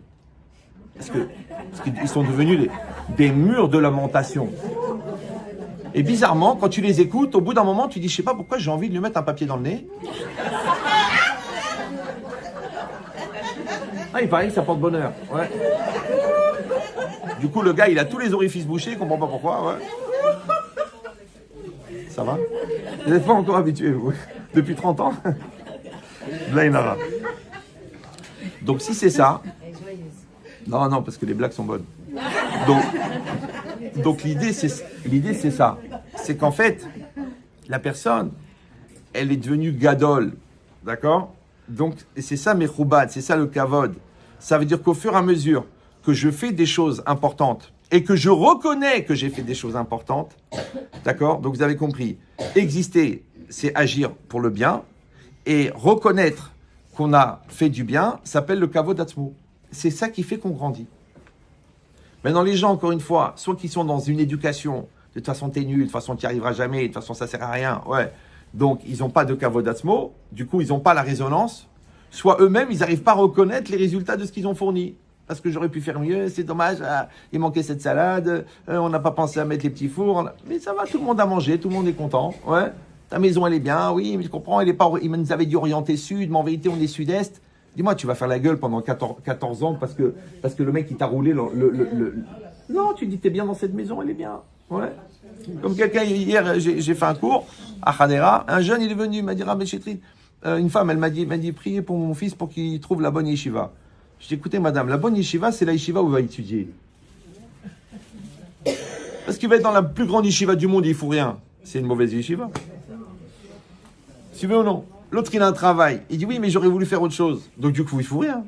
Parce qu'ils sont devenus des murs de lamentation. Et bizarrement, quand tu les écoutes, au bout d'un moment, tu dis, je sais pas pourquoi j'ai envie de lui mettre un papier dans le nez. Ah, il paraît que ça porte bonheur. Ouais. Du coup, le gars, il a tous les orifices bouchés, il comprend pas pourquoi. Ouais. Ça va? Vous n'êtes pas encore habitué, vous? Depuis 30 ans? Blainara. Donc, si c'est ça... Non, parce que les blagues sont bonnes. Donc l'idée, c'est ça. C'est qu'en fait, la personne, elle est devenue gadol. D'accord? Donc, c'est ça Mechoubad, c'est ça le kavod. Ça veut dire qu'au fur et à mesure que je fais des choses importantes et que je reconnais que j'ai fait des choses importantes, d'accord? Donc, vous avez compris. Exister, c'est agir pour le bien. Et reconnaître qu'on a fait du bien s'appelle le kavod atzmo. C'est ça qui fait qu'on grandit. Maintenant, les gens, encore une fois, soit qui sont dans une éducation, de toute façon, t'es nul, de toute façon, tu n'y arriveras jamais, de toute façon, ça sert à rien. Ouais. Donc, ils n'ont pas de kavod atzmo, du coup, ils n'ont pas la résonance. Soit eux-mêmes, ils n'arrivent pas à reconnaître les résultats de ce qu'ils ont fourni. Parce que j'aurais pu faire mieux, c'est dommage, il manquait cette salade, on n'a pas pensé à mettre les petits fours. Mais ça va, tout le monde a mangé, tout le monde est content. Ouais. Ta maison, elle est bien, oui, mais je comprends, il nous avait dit orienter sud, mais en vérité, on est sud-est. Dis-moi, tu vas faire la gueule pendant 14 ans parce que le mec, il t'a roulé Non, tu dis, t'es bien dans cette maison, elle est bien. Ouais. Comme quelqu'un, hier, j'ai fait un cours à Hadera, un jeune, il est venu, il m'a dit, Rabbi Chetrit, une femme, elle m'a dit, priez pour mon fils pour qu'il trouve la bonne yeshiva. Je dis, écoutez, madame, la bonne yeshiva, c'est la yeshiva où il va étudier. Parce qu'il va être dans la plus grande yeshiva du monde, il ne fout rien. C'est une mauvaise yeshiva. Tu veux ou non? L'autre, il a un travail. Il dit, oui, mais j'aurais voulu faire autre chose. Donc, du coup, il ne fout rien.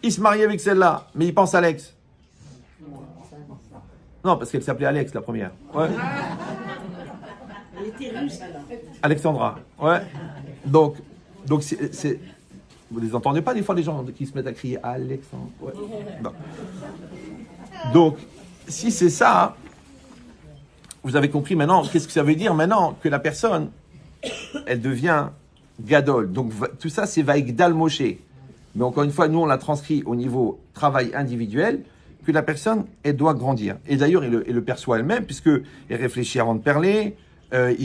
Il se marie avec celle-là, mais il pense à Alex. Non, parce qu'elle s'appelait Alex, la première. Ouais. Elle était russe, alors. Alexandra. Ouais. Donc c'est... Vous les entendez pas, des fois, les gens qui se mettent à crier Alexandra. Ouais. Non. Donc, si c'est ça, vous avez compris maintenant, qu'est-ce que ça veut dire maintenant que la personne, elle devient gadol. Donc, tout ça, c'est Vaïgdal Moshe. Mais encore une fois, nous, on l'a transcrit au niveau travail individuel, que la personne, elle doit grandir. Et d'ailleurs, elle le perçoit elle-même, puisqu'elle réfléchit avant de parler.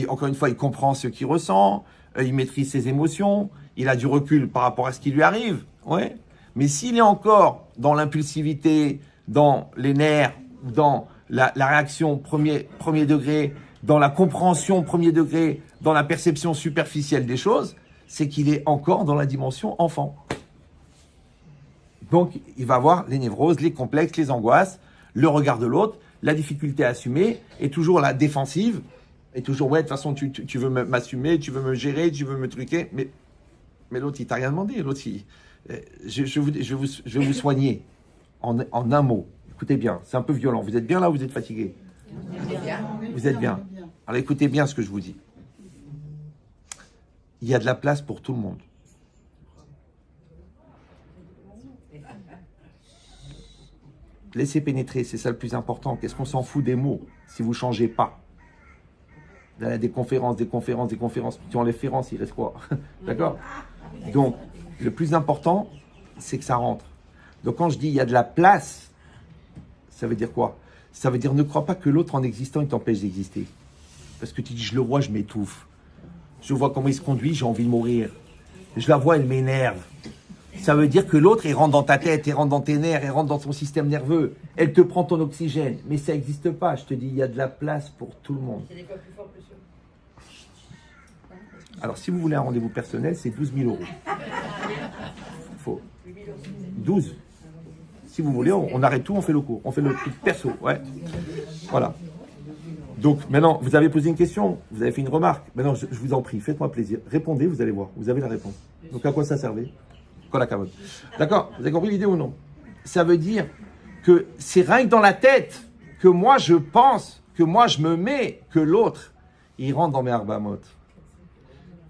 Encore une fois, il comprend ce qu'il ressent. Il maîtrise ses émotions. Il a du recul par rapport à ce qui lui arrive. Ouais. Mais s'il est encore dans l'impulsivité, dans les nerfs, dans la réaction premier degré, dans la compréhension premier degré, dans la perception superficielle des choses, c'est qu'il est encore dans la dimension enfant. Donc, il va avoir les névroses, les complexes, les angoisses, le regard de l'autre, la difficulté à assumer, et toujours la défensive, et toujours, ouais, de toute façon, tu veux m'assumer, tu veux me gérer, tu veux me truquer, mais l'autre, il t'a rien demandé. L'autre, je vais vous soigner en un mot. Écoutez bien, c'est un peu violent. Vous êtes bien là ou vous êtes fatigué? Vous êtes bien. Alors, écoutez bien ce que je vous dis. Il y a de la place pour tout le monde. Laissez pénétrer, c'est ça le plus important. Qu'est-ce qu'on s'en fout des mots si vous ne changez pas? Des conférences. Tu enlèves Férence, il reste quoi? D'accord? Donc, le plus important, c'est que ça rentre. Donc, quand je dis il y a de la place, ça veut dire quoi? Ça veut dire ne crois pas que l'autre en existant, il t'empêche d'exister. Parce que tu dis, je le vois, je m'étouffe. Je vois comment il se conduit, j'ai envie de mourir. Je la vois, elle m'énerve. Ça veut dire que l'autre, il rentre dans ta tête, il rentre dans tes nerfs, il rentre dans ton système nerveux. Elle te prend ton oxygène. Mais ça n'existe pas. Je te dis, il y a de la place pour tout le monde. Alors, si vous voulez un rendez-vous personnel, c'est 12 000 €. Faut 12. Si vous voulez, on arrête tout, on fait le cours. On fait le truc perso. Ouais. Voilà. Donc, maintenant, vous avez posé une question, vous avez fait une remarque. Maintenant, je vous en prie, faites-moi plaisir. Répondez, vous allez voir. Vous avez la réponse. Donc, à quoi ça servait? Quoi la cavote? D'accord? Vous avez compris l'idée ou non? Ça veut dire que c'est rien que dans la tête que moi, je pense, que moi, je me mets, que l'autre, il rentre dans mes arbamot.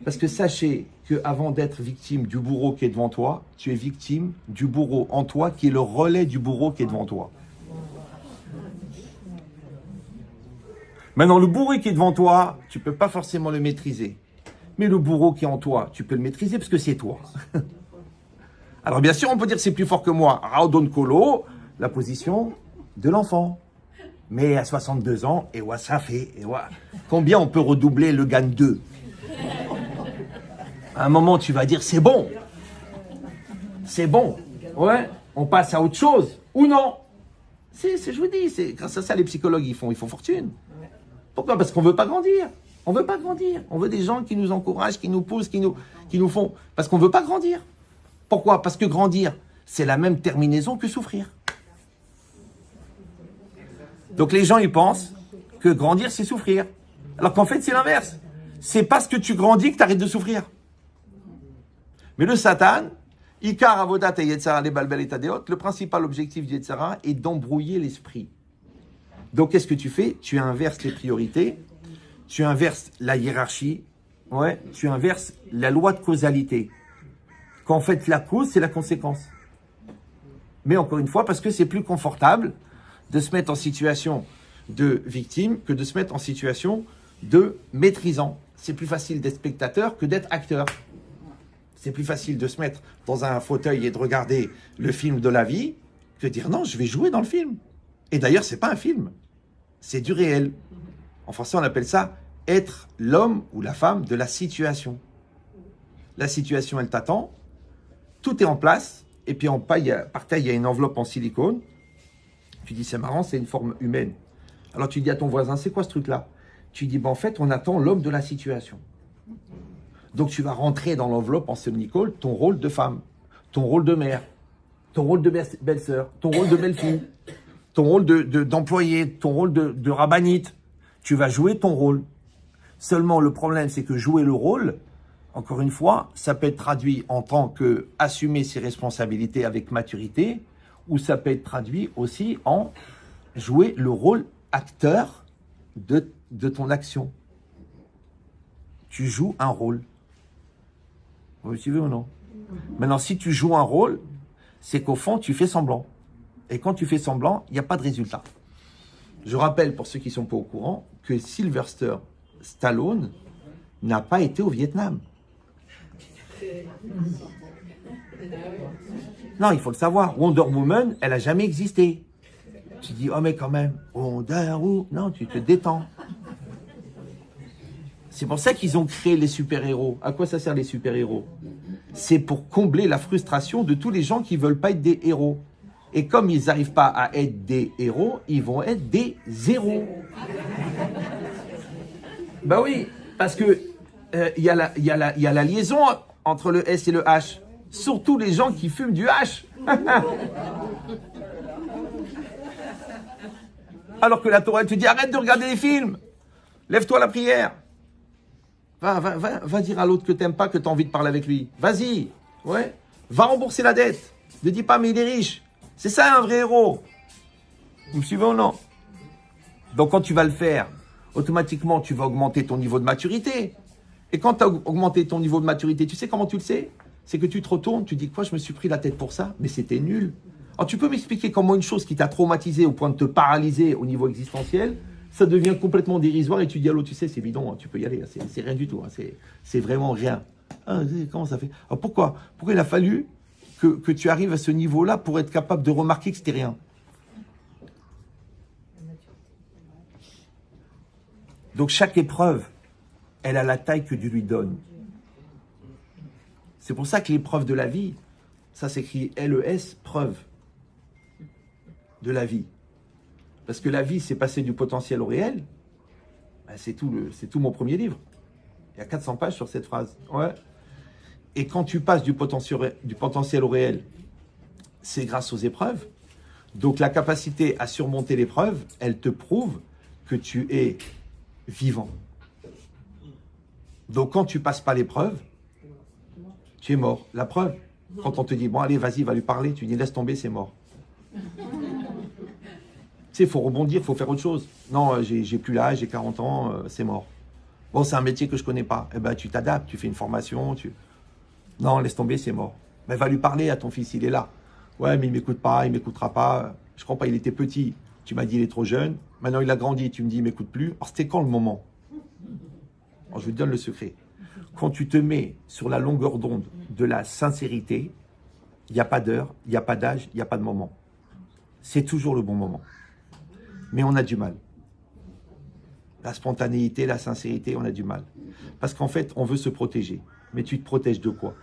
Parce que sachez qu'avant d'être victime du bourreau qui est devant toi, tu es victime du bourreau en toi qui est le relais du bourreau qui est devant toi. Maintenant, le bourreau qui est devant toi, tu ne peux pas forcément le maîtriser. Mais le bourreau qui est en toi, tu peux le maîtriser parce que c'est toi. Alors bien sûr, on peut dire que c'est plus fort que moi. Raudon Kolo, la position de l'enfant. Mais à 62 ans, et ouais, ça fait. Et ouais. Combien on peut redoubler le gagne 2? À un moment, tu vas dire, c'est bon. C'est bon. Ouais, on passe à autre chose. Ou non. Je vous dis, c'est grâce à ça, les psychologues, ils font fortune. Pourquoi? Parce qu'on ne veut pas grandir. On ne veut pas grandir. On veut des gens qui nous encouragent, qui nous poussent, qui nous font... Parce qu'on ne veut pas grandir. Pourquoi? Parce que grandir, c'est la même terminaison que souffrir. Donc les gens, ils pensent que grandir, c'est souffrir. Alors qu'en fait, c'est l'inverse. C'est parce que tu grandis que tu arrêtes de souffrir. Mais le Satan, Ikar Avodat et Yetzara les balbel et Tadeot, le principal objectif du Yetzara est d'embrouiller l'esprit. Donc qu'est-ce que tu fais? Tu inverses les priorités, tu inverses la hiérarchie, ouais, tu inverses la loi de causalité. Qu'en fait la cause, c'est la conséquence. Mais encore une fois, parce que c'est plus confortable de se mettre en situation de victime que de se mettre en situation de maîtrisant. C'est plus facile d'être spectateur que d'être acteur. C'est plus facile de se mettre dans un fauteuil et de regarder le film de la vie que de dire non, je vais jouer dans le film. Et d'ailleurs, c'est pas un film, c'est du réel. En français, on appelle ça être l'homme ou la femme de la situation. La situation, elle t'attend, tout est en place, et puis par terre, il y a une enveloppe en silicone. Tu dis, c'est marrant, c'est une forme humaine. Alors tu dis à ton voisin, c'est quoi ce truc-là? Tu dis, en fait, on attend l'homme de la situation. Donc tu vas rentrer dans l'enveloppe en silicone ton rôle de femme, ton rôle de mère, ton rôle de belle-sœur, ton rôle de belle-fille, ton rôle d'employé, ton rôle de rabbinite. Tu vas jouer ton rôle. Seulement, le problème, c'est que jouer le rôle, encore une fois, ça peut être traduit en tant que assumer ses responsabilités avec maturité, ou ça peut être traduit aussi en jouer le rôle acteur de ton action. Tu joues un rôle. Vous suivez ou non? Maintenant, si tu joues un rôle, c'est qu'au fond, tu fais semblant. Et quand tu fais semblant, il n'y a pas de résultat. Je rappelle, pour ceux qui ne sont pas au courant, que Sylvester Stallone n'a pas été au Vietnam. Non, il faut le savoir. Wonder Woman, elle n'a jamais existé. Tu dis, oh mais quand même, Wonder Woman. Non, tu te détends. C'est pour ça qu'ils ont créé les super-héros. À quoi ça sert les super-héros? C'est pour combler la frustration de tous les gens qui ne veulent pas être des héros. Et comme ils n'arrivent pas à être des héros, ils vont être des zéros. Ben oui, parce que y a la liaison entre le S et le H. Surtout les gens qui fument du H. Alors que la Torah, elle te dit, arrête de regarder les films. Lève-toi à la prière. Va dire à l'autre que t'aimes pas, que tu as envie de parler avec lui. Vas-y, ouais. Va rembourser la dette. Ne dis pas, mais il est riche. C'est ça un vrai héros. Vous me suivez ou non? Donc quand tu vas le faire, automatiquement, tu vas augmenter ton niveau de maturité. Et quand tu as augmenté ton niveau de maturité, tu sais comment tu le sais? C'est que tu te retournes, tu dis quoi, je me suis pris la tête pour ça? Mais c'était nul. Alors tu peux m'expliquer comment une chose qui t'a traumatisé au point de te paralyser au niveau existentiel, ça devient complètement dérisoire et tu dis, allô, tu sais, c'est bidon, hein, tu peux y aller, c'est rien du tout, hein, c'est vraiment rien. Ah, comment ça fait? Alors pourquoi il a fallu que tu arrives à ce niveau-là pour être capable de remarquer que c'était rien? Donc chaque épreuve, elle a la taille que Dieu lui donne. C'est pour ça que l'épreuve de la vie, ça s'écrit LES, preuve de la vie. Parce que la vie, c'est passer du potentiel au réel. Ben, c'est tout mon premier livre. Il y a 400 pages sur cette phrase. Ouais. Et quand tu passes du potentiel au réel, c'est grâce aux épreuves. Donc la capacité à surmonter l'épreuve, elle te prouve que tu es vivant. Donc quand tu passes pas l'épreuve, tu es mort. La preuve, quand on te dit, bon allez, vas-y, va lui parler, tu dis, laisse tomber, c'est mort. Tu sais, il faut rebondir, il faut faire autre chose. Non, j'ai plus l'âge, j'ai 40 ans, c'est mort. Bon, c'est un métier que je connais pas. Eh ben, tu t'adaptes, tu fais une formation, Non, laisse tomber, c'est mort. Mais va lui parler à ton fils, il est là. Ouais, mais il m'écoute pas, il m'écoutera pas. Je crois pas, il était petit. Tu m'as dit, il est trop jeune. Maintenant, il a grandi, tu me dis, il m'écoute plus. Alors, c'était quand le moment? Alors, je vous donne le secret. Quand tu te mets sur la longueur d'onde de la sincérité, il n'y a pas d'heure, il n'y a pas d'âge, il n'y a pas de moment. C'est toujours le bon moment. Mais on a du mal. La spontanéité, la sincérité, on a du mal. Parce qu'en fait, on veut se protéger. Mais tu te protèges de quoi?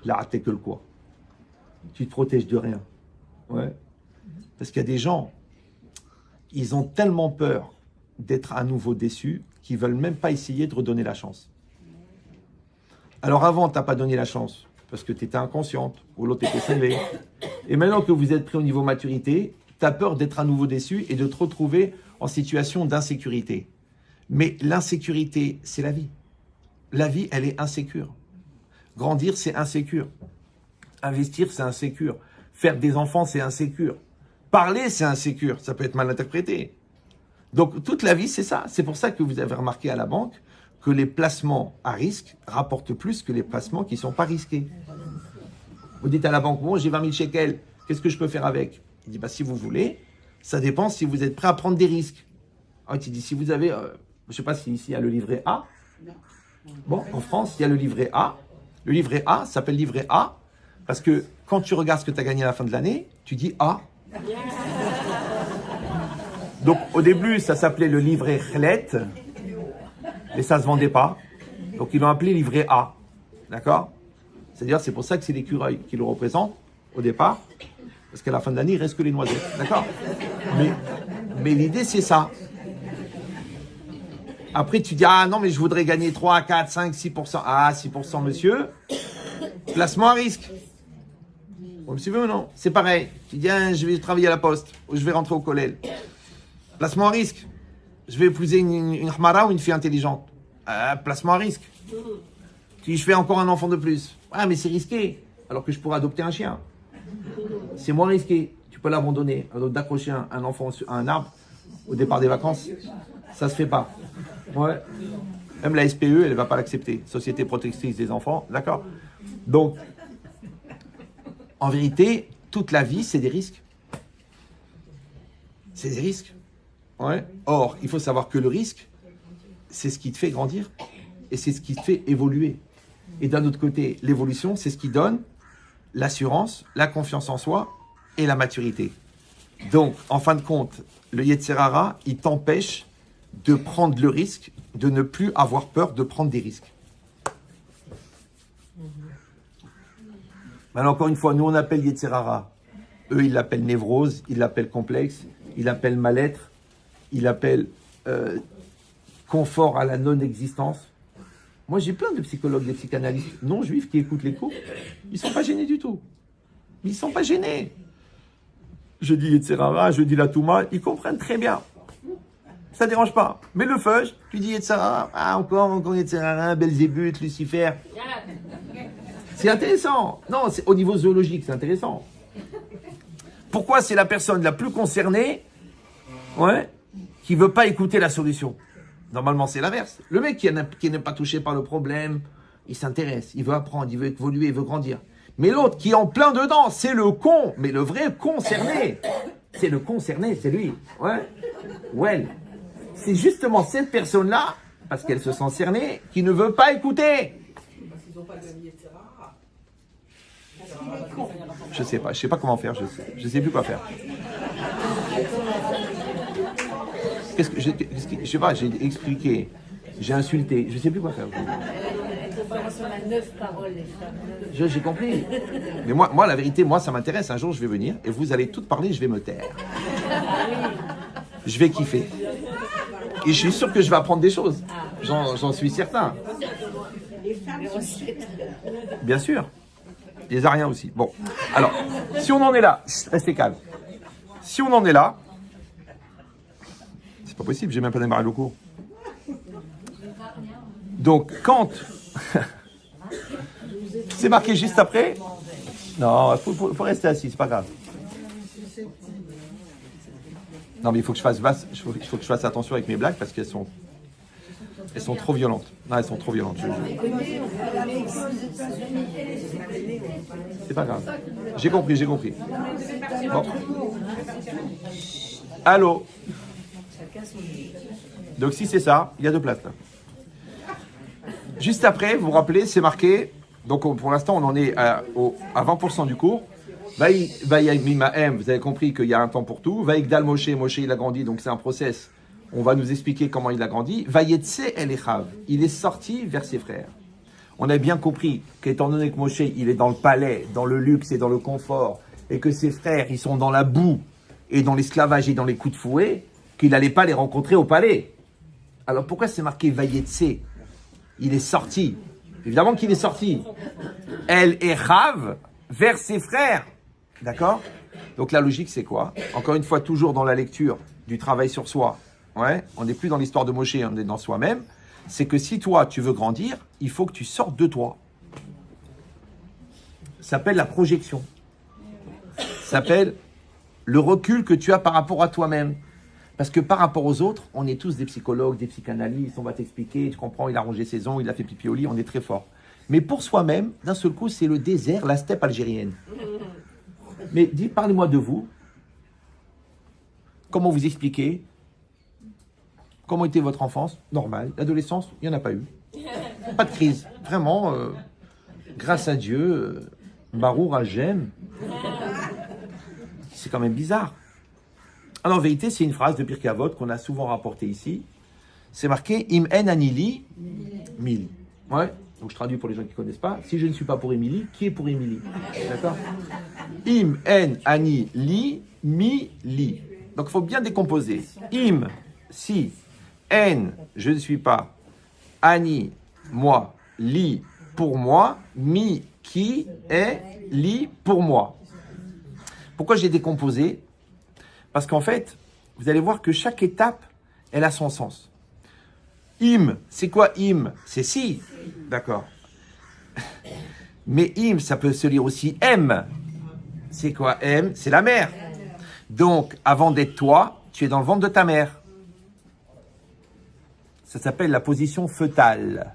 Là, t'es que le quoi? Tu te protèges de rien. Ouais. Parce qu'il y a des gens, ils ont tellement peur d'être à nouveau déçus qu'ils ne veulent même pas essayer de redonner la chance. Alors avant, tu n'as pas donné la chance parce que tu étais inconsciente ou l'autre était cinglé. Et maintenant que vous êtes pris au niveau maturité, tu as peur d'être à nouveau déçu et de te retrouver en situation d'insécurité. Mais l'insécurité, c'est la vie. La vie, elle est insécure. Grandir, c'est insécure. Investir, c'est insécure. Faire des enfants, c'est insécure. Parler, c'est insécure. Ça peut être mal interprété. Donc, toute la vie, c'est ça. C'est pour ça que vous avez remarqué à la banque que les placements à risque rapportent plus que les placements qui ne sont pas risqués. Vous dites à la banque, bon, j'ai 20 000 shekels, qu'est-ce que je peux faire avec? Il dit, bah, si vous voulez, ça dépend si vous êtes prêt à prendre des risques. Ah, il dit, si vous avez, je ne sais pas si ici il y a le livret A. Bon, en France, il y a le livret A. Le livret A s'appelle livret A parce que quand tu regardes ce que tu as gagné à la fin de l'année, tu dis A. Donc, au début, ça s'appelait le livret Khlet, mais ça ne se vendait pas. Donc, ils l'ont appelé livret A. D'accord? C'est-à-dire, c'est pour ça que c'est l'écureuil qui le représente au départ, parce qu'à la fin de l'année, il ne reste que les noisettes. D'accord? Mais l'idée, c'est ça. Après, tu dis, ah non, mais je voudrais gagner 3, 4, 5, 6%. Ah, 6%, monsieur. Placement à risque. Vous me suivez ou non? C'est pareil. Tu dis, ah, je vais travailler à la poste, ou je vais rentrer au collège. Placement à risque. Je vais épouser une Hamara ou une fille intelligente. Placement à risque. Si je fais encore un enfant de plus. Ah, mais c'est risqué. Alors que je pourrais adopter un chien. C'est moins risqué. Tu peux l'abandonner. Alors d'accrocher un enfant à un arbre au départ des vacances, ça se fait pas. Ouais. Même la SPE, elle ne va pas l'accepter. Société protectrice des enfants. D'accord? Donc, en vérité, toute la vie, c'est des risques. C'est des risques. Ouais. Or, il faut savoir que le risque, c'est ce qui te fait grandir et c'est ce qui te fait évoluer. Et d'un autre côté, l'évolution, c'est ce qui donne l'assurance, la confiance en soi et la maturité. Donc, en fin de compte, le Yetzer Hara, il t'empêche de prendre le risque, de ne plus avoir peur de prendre des risques. Maintenant, encore une fois, nous, on appelle Yetzer Hara. Eux, ils l'appellent névrose, ils l'appellent complexe, ils l'appellent mal-être, ils l'appellent confort à la non-existence. Moi, j'ai plein de psychologues, des psychanalystes non-juifs qui écoutent les cours. Ils ne sont pas gênés du tout. Ils ne sont pas gênés. Je dis Yetzer Hara, je dis la Touma, ils comprennent très bien. Ça ne dérange pas. Mais le feuge, tu dis Yetzer Hara, ah, encore Yetzer Hara, Belzébuth, Lucifer. C'est intéressant. Non, au niveau zoologique, c'est intéressant. Pourquoi c'est la personne la plus concernée, ouais, qui ne veut pas écouter la solution? Normalement, c'est l'inverse. Le mec qui n'est pas touché par le problème, il s'intéresse, il veut apprendre, il veut évoluer, il veut grandir. Mais l'autre qui est en plein dedans, c'est le con. Mais le vrai concerné, c'est le concerné, c'est lui. Ouais. Ouais. C'est justement cette personne-là, parce qu'elle se sent cernée, qui ne veut pas écouter. Je sais pas comment faire, je sais plus quoi faire. Je sais pas, j'ai expliqué, j'ai insulté, je sais plus quoi faire. J'ai compris. Mais moi, la vérité, moi, ça m'intéresse. Un jour, je vais venir et vous allez toutes parler, je vais me taire. Je vais kiffer. Et je suis sûr que je vais apprendre des choses. J'en suis certain. Bien sûr. Les Ariens aussi. Bon. Alors, si on en est là, restez calme. Si on en est là, c'est pas possible, j'ai même pas démarré le cours. Donc, quand c'est marqué juste après, non, faut rester assis, c'est pas grave. Non, mais il faut que je fasse attention avec mes blagues parce qu'elles sont trop violentes. Non, elles sont trop violentes. C'est pas grave. J'ai compris. Bon. Allô? Donc si c'est ça, il y a 2 places là. Juste après, vous vous rappelez, c'est marqué, donc pour l'instant on en est à 20% du cours. Vaïmimahem, vous avez compris qu'il y a un temps pour tout. Vaïgdal Moshe, il a grandi, donc c'est un process. On va nous expliquer comment il a grandi. Vaïetse El Echav, il est sorti vers ses frères. On a bien compris qu'étant donné que Moshe, il est dans le palais, dans le luxe et dans le confort, et que ses frères, ils sont dans la boue et dans l'esclavage et dans les coups de fouet, qu'il n'allait pas les rencontrer au palais. Alors pourquoi c'est marqué Vaïetse? Il est sorti. Évidemment qu'il est sorti. El Echav vers ses frères. D'accord? Donc la logique, c'est quoi? Encore une fois, toujours dans la lecture du travail sur soi Ouais, on n'est plus dans l'histoire de Moshe, on est dans soi-même. C'est que si toi, tu veux grandir, il faut que tu sortes de toi. Ça s'appelle la projection. Ça s'appelle le recul que tu as par rapport à toi-même. Parce que par rapport aux autres, on est tous des psychologues, des psychanalystes, on va t'expliquer, tu comprends, il a rangé ses ongles, il a fait pipi au lit, on est très fort. Mais pour soi-même, d'un seul coup, c'est le désert, la steppe algérienne. Mais parlez-moi de vous. Comment vous expliquez? Comment était votre enfance? Normal. L'adolescence, il n'y en a pas eu. Pas de crise. Vraiment, grâce à Dieu, Barour Hashem. C'est quand même bizarre. Alors en vérité, c'est une phrase de Pirkei Avot qu'on a souvent rapportée ici. C'est marqué Im en anili mili. Ouais. Donc je traduis pour les gens qui ne connaissent pas. Si je ne suis pas pour Émilie, qui est pour Émilie? D'accord? Im en anili mili. Donc il faut bien décomposer. Im, si. En, je ne suis pas. Ani, moi. Li, pour moi. Mi, qui est. Li, pour moi. Pourquoi j'ai décomposé? Parce qu'en fait, vous allez voir que chaque étape, elle a son sens. Im, c'est quoi im? C'est si. D'accord. Mais im, ça peut se lire aussi M. C'est quoi M? C'est la mère. Donc, avant d'être toi, tu es dans le ventre de ta mère. Ça s'appelle la position fœtale.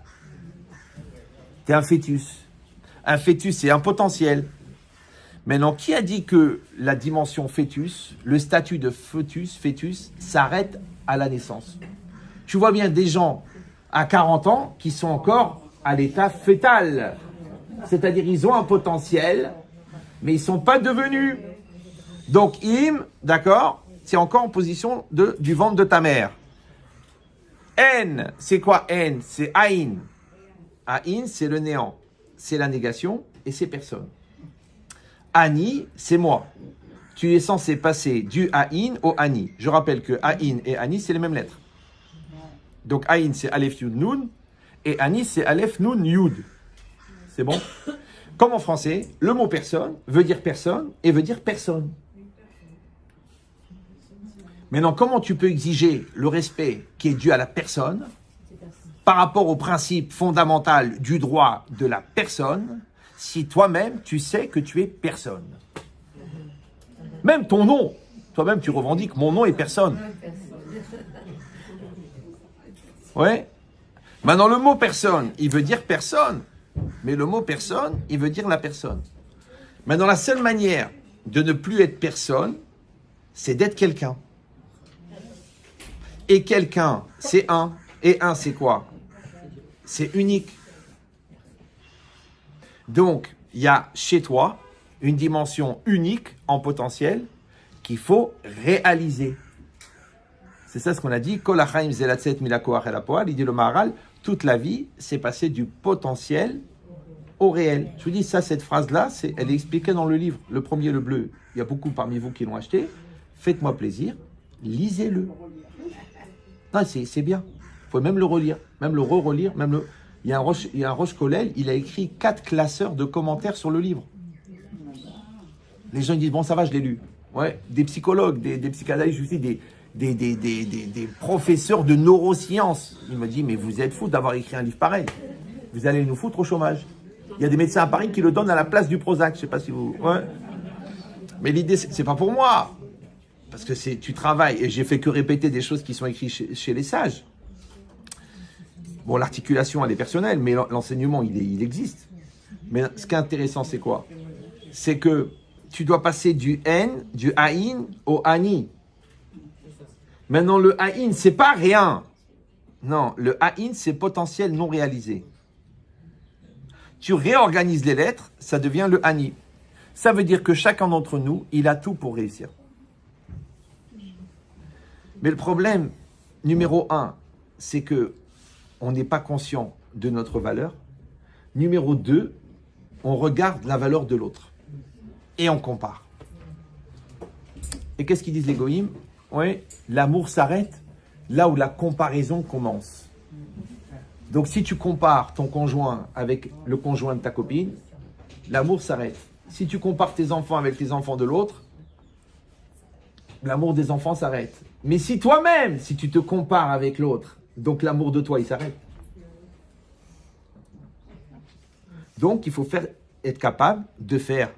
Tu es un fœtus. Un fœtus, c'est un potentiel. Maintenant, qui a dit que la dimension fœtus, le statut de fœtus, s'arrête à la naissance? Tu vois bien des gens à 40 ans qui sont encore à l'état fœtal. C'est-à-dire, ils ont un potentiel, mais ils ne sont pas devenus. Donc, im, d'accord, c'est encore en position du ventre de ta mère. N, c'est quoi N? C'est Aïn. Aïn, c'est le néant. C'est la négation et c'est personne. Ani, c'est moi. Tu es censé passer du Aïn au Ani. Je rappelle que Aïn et Ani, c'est les mêmes lettres. Donc Aïn, c'est Aleph Yud Nun. Et Ani, c'est Aleph Nun Yud. C'est bon? Comme en français, le mot personne veut dire personne et veut dire personne. Maintenant, comment tu peux exiger le respect qui est dû à la personne par rapport au principe fondamental du droit de la personne si toi-même, tu sais que tu es personne? Même ton nom, toi-même, tu revendiques mon nom est personne. Ouais. Maintenant, le mot personne, il veut dire personne. Mais le mot personne, il veut dire la personne. Maintenant, la seule manière de ne plus être personne, c'est d'être quelqu'un. Et quelqu'un, c'est un. Et un, c'est quoi? C'est unique. Donc, il y a chez toi une dimension unique en potentiel qu'il faut réaliser. C'est ça ce qu'on a dit. Kol hachaim zelatset milakoach el hapoal. Il dit le Maharal, toute la vie, c'est passer du potentiel au réel. Je vous dis ça, cette phrase-là, elle est expliquée dans le livre. Le premier, le bleu. Il y a beaucoup parmi vous qui l'ont acheté. Faites-moi plaisir, lisez-le. Non, c'est bien. Il faut même le relire, même le re-relire, même le... Il y a un Roche Kollel, il a écrit 4 classeurs de commentaires sur le livre. Les gens ils disent, bon ça va, je l'ai lu. Ouais, des psychologues, des psychanalystes, aussi, des professeurs de neurosciences. Il me dit, mais vous êtes fous d'avoir écrit un livre pareil. Vous allez nous foutre au chômage. Il y a des médecins à Paris qui le donnent à la place du Prozac. Je sais pas si vous... Ouais. Mais l'idée, c'est pas pour moi. Parce que tu travailles, et j'ai fait que répéter des choses qui sont écrites chez les sages. Bon, l'articulation, elle est personnelle, mais l'enseignement, il existe. Mais ce qui est intéressant, c'est quoi? C'est que tu dois passer du N, du Aïn au Ani. Maintenant, le Aïn, c'est pas rien. Non, le Aïn, c'est potentiel non réalisé. Tu réorganises les lettres, ça devient le Ani. Ça veut dire que chacun d'entre nous, il a tout pour réussir. Mais le problème, numéro 1, c'est que on n'est pas conscient de notre valeur. Numéro 2, on regarde la valeur de l'autre. Et on compare. Et qu'est-ce qu'ils disent les goïms? Oui, l'amour s'arrête là où la comparaison commence. Donc si tu compares ton conjoint avec le conjoint de ta copine, l'amour s'arrête. Si tu compares tes enfants avec les enfants de l'autre, l'amour des enfants s'arrête. Mais si toi-même, si tu te compares avec l'autre, donc l'amour de toi, il s'arrête. Donc, il faut être capable de faire